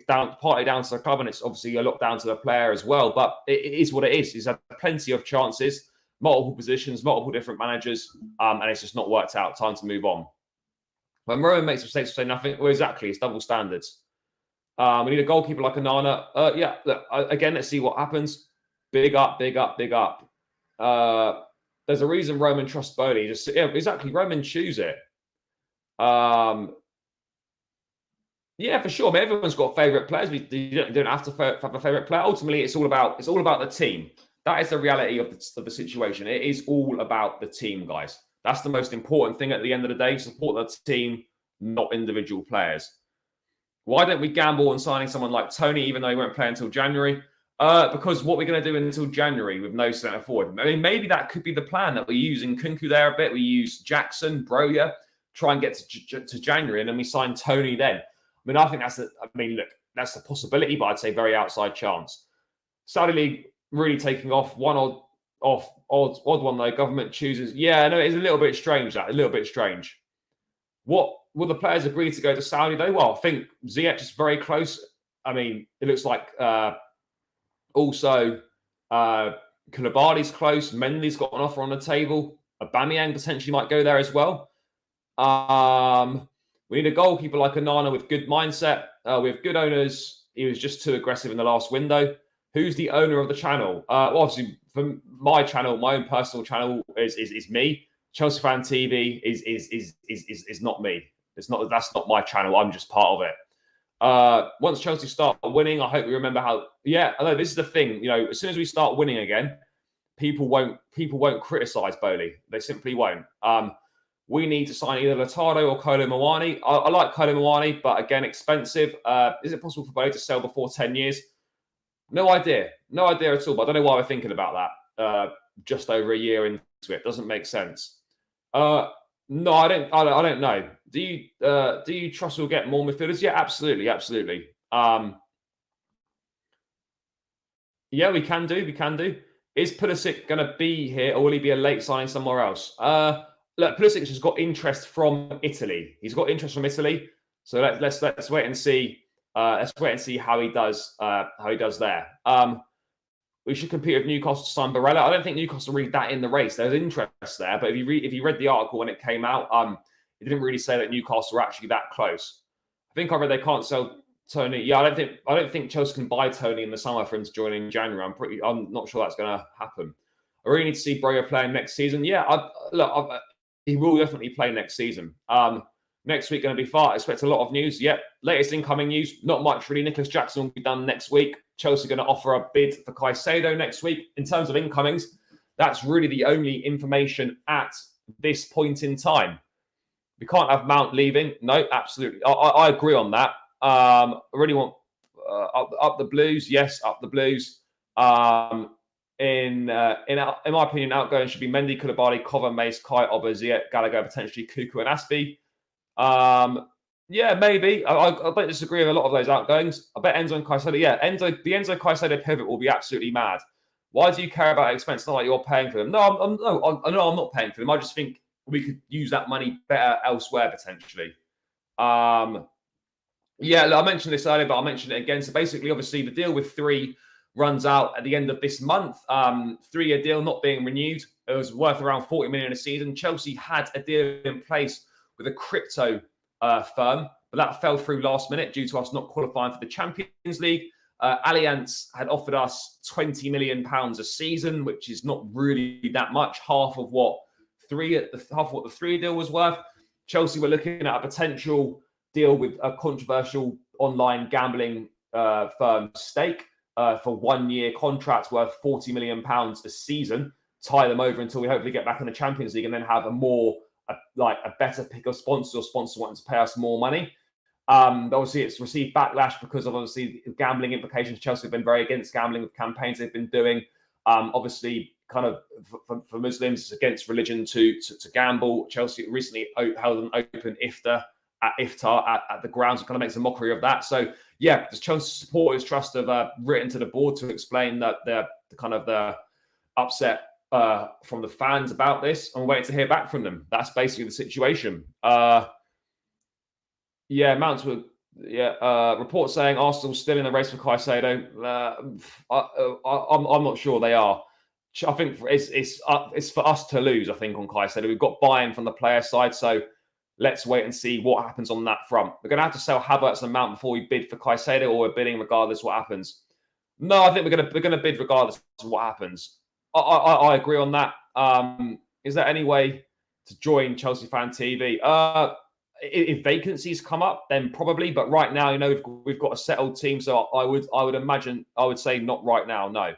partly down to the club, and it's obviously a lot down to the player as well. But it is what it is. He's had plenty of chances, multiple positions, multiple different managers, and it's just not worked out. Time to move on. When Rowan makes mistakes, say nothing. Well, exactly. It's double standards. We need a goalkeeper like Onana. Yeah, look, again, let's see what happens. Big up, big up, big up. There's a reason Roman trusts Bowley. Yeah, exactly. Roman choose it. Yeah, for sure. I mean, everyone's got favourite players. You don't have to have a favourite player. Ultimately, it's all about the team. That is the reality of the situation. It is all about the team, guys. That's the most important thing at the end of the day. Support the team, not individual players. Why don't we gamble on signing someone like Tony, even though he won't play until January? Because what we're going to do until January with no centre forward. I mean, maybe that could be the plan, that we're using Kunku there a bit. We use Jackson, Broja, try and get to January, and then we sign Tony then. I mean, I think that's a possibility, but I'd say very outside chance. Saudi League really taking off. One odd one though. Government chooses. Yeah, no, it's a little bit strange. A little bit strange. What will the players agree to go to Saudi though? Well, I think Ziyech is very close. I mean, it looks like also Koulibaly's close. Mendy's got an offer on the table. Aubameyang potentially might go there as well. We need a goalkeeper like Onana with good mindset. We have good owners. He was just too aggressive in the last window. Who's the owner of the channel? Well, obviously, for my channel, my own personal channel is me. Chelsea Fan TV is not me. That's not my channel. I'm just part of it. Once Chelsea start winning, I hope we remember how. Yeah, I know this is the thing. You know, as soon as we start winning again, people won't criticise Bowley. They simply won't. We need to sign either Latado or Kolo Muani. I like Kolo Muani, but again, expensive. Is it possible for Bowley to sell before 10 years? No idea at all. But I don't know why we're thinking about that. Just over a year into it, doesn't make sense. No, I don't know. Do you trust we'll get more midfielders? Yeah, absolutely. Yeah, we can do. Is Pulisic going to be here, or will he be a late signing somewhere else? Look, Pulisic has got interest from Italy. He's got interest from Italy. So let's wait and see. Let's wait and see how he does. There. We should compete with Newcastle to sign Barella. I don't think Newcastle read that in the race. There's interest there, but if you read the article when it came out, it didn't really say that Newcastle were actually that close. I think I read they can't sell Tony. Yeah, I don't think Chelsea can buy Tony in the summer for him to join in January. I'm not sure that's going to happen. I really need to see Broja playing next season. Yeah, he will definitely play next season. Next week going to be far. I expect a lot of news. Yep, latest incoming news. Not much really. Nicholas Jackson will be done next week. Chelsea are going to offer a bid for Caicedo next week. In terms of incomings, that's really the only information at this point in time. We can't have Mount leaving. No, absolutely. I agree on that. I really want up the Blues. Yes, up the Blues. In my opinion, outgoing should be Mendy, Koulibaly, Cover, Mace, Kai, Oba, Ziyech, Gallagher, potentially Cucurella and Aspie. Yeah, maybe. I don't disagree with a lot of those outgoings. I bet Enzo and Caicedo. Yeah, the Enzo Caicedo pivot will be absolutely mad. Why do you care about expense? Not like you're paying for them. No, I'm not paying for them. I just think we could use that money better elsewhere potentially. Yeah, I mentioned this earlier, but I'll mention it again. So basically, obviously, the deal with 3 runs out at the end of this month. 3-year deal not being renewed. It was worth around 40 million a season. Chelsea had a deal in place with a crypto firm, but that fell through last minute due to us not qualifying for the Champions League. Allianz had offered us £20 million a season, which is not really that much, half of what the 3-year deal was worth. Chelsea were looking at a potential deal with a controversial online gambling firm Stake for 1-year contracts worth £40 million a season, tie them over until we hopefully get back in the Champions League and then have a better pick of sponsors or sponsors wanting to pay us more money. Obviously, it's received backlash because of obviously gambling implications. Chelsea have been very against gambling with campaigns they've been doing. Obviously, kind of for Muslims, it's against religion to gamble. Chelsea recently held an open iftar at the grounds. It kind of makes a mockery of that. So, yeah, the Chelsea supporters trust have written to the board to explain that the upset from the fans about this, and we're waiting to hear back from them. That's basically the situation. Reports saying Arsenal's still in the race for Caicedo. I'm not sure they are. I think it's for us to lose, I think, on Caicedo. We've got buy-in from the player side, so let's wait and see what happens on that front. We're going to have to sell Havertz and Mount before we bid for Caicedo, or we're bidding regardless what happens. No, I think we're going to bid regardless of what happens. I agree on that. Is there any way to join Chelsea Fan TV? If vacancies come up, then probably. But right now, we've got a settled team, so I would imagine, I would say not right now. No.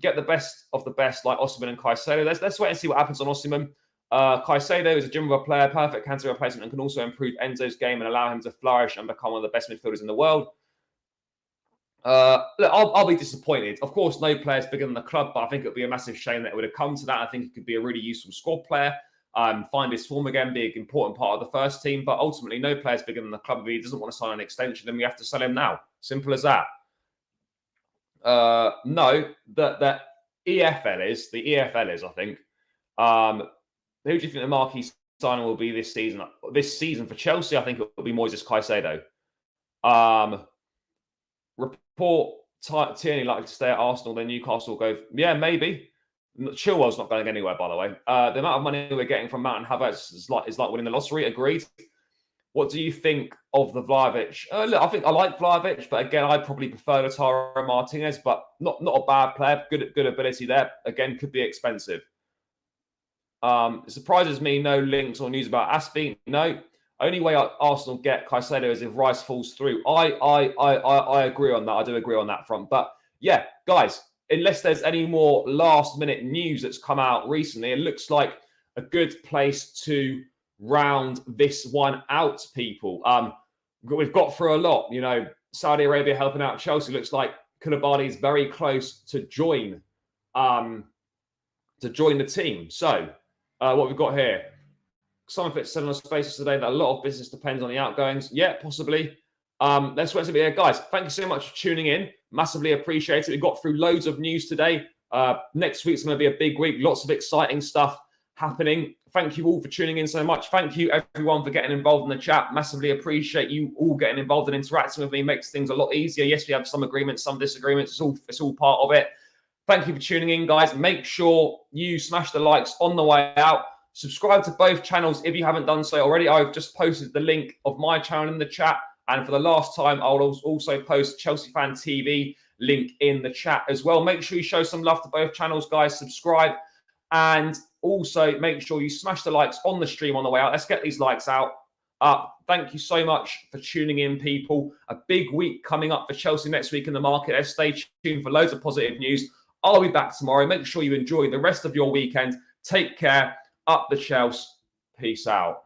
Get the best of the best, like Osimhen and Caicedo. Let's wait and see what happens on Osimhen. Caicedo is a gem of a player, perfect cancer replacement, and can also improve Enzo's game and allow him to flourish and become one of the best midfielders in the world. Look, I'll be disappointed. Of course, no player's bigger than the club, but I think it would be a massive shame that it would have come to that. I think he could be a really useful squad player, find his form again, be an important part of the first team. But ultimately, no player's bigger than the club. If he doesn't want to sign an extension, then we have to sell him now. Simple as that. No, the EFL is. The EFL is, I think. Who do you think the marquee signing will be this season? This season for Chelsea, I think it will be Moises Caicedo. Report Tierney likely to stay at Arsenal, then Newcastle will go. Yeah, maybe. Chilwell's not going anywhere, by the way. The amount of money we're getting from Mount Havertz is like winning the lottery. Agreed. What do you think of the Vlahovic? Look, I think I like Vlahovic, but again, I probably prefer Lautaro Martinez. But not a bad player. Good ability there. Again, could be expensive. It surprises me. No links or news about Aspie. No. Only way Arsenal get Caicedo is if Rice falls through. I agree on that. I do agree on that front. But yeah, guys, unless there's any more last-minute news that's come out recently, it looks like a good place to round this one out, people. We've got through a lot. Saudi Arabia helping out Chelsea. Looks like Koulibaly is very close to join the team. So what we've got here. Some of it's selling on spaces today that a lot of business depends on the outgoings. Yeah, possibly. Let's wait a bit here. Guys, thank you so much for tuning in. Massively appreciate it. We got through loads of news today. Next week's going to be a big week. Lots of exciting stuff happening. Thank you all for tuning in so much. Thank you, everyone, for getting involved in the chat. Massively appreciate you all getting involved and interacting with me. Makes things a lot easier. Yes, we have some agreements, some disagreements. It's all part of it. Thank you for tuning in, guys. Make sure you smash the likes on the way out. Subscribe to both channels if you haven't done so already. I've just posted the link of my channel in the chat. And for the last time, I'll also post Chelsea Fan TV link in the chat as well. Make sure you show some love to both channels, guys. Subscribe. And also make sure you smash the likes on the stream on the way out. Let's get these likes out. Thank you so much for tuning in, people. A big week coming up for Chelsea next week in the market. Let's stay tuned for loads of positive news. I'll be back tomorrow. Make sure you enjoy the rest of your weekend. Take care. Up the Chelsea. Peace out.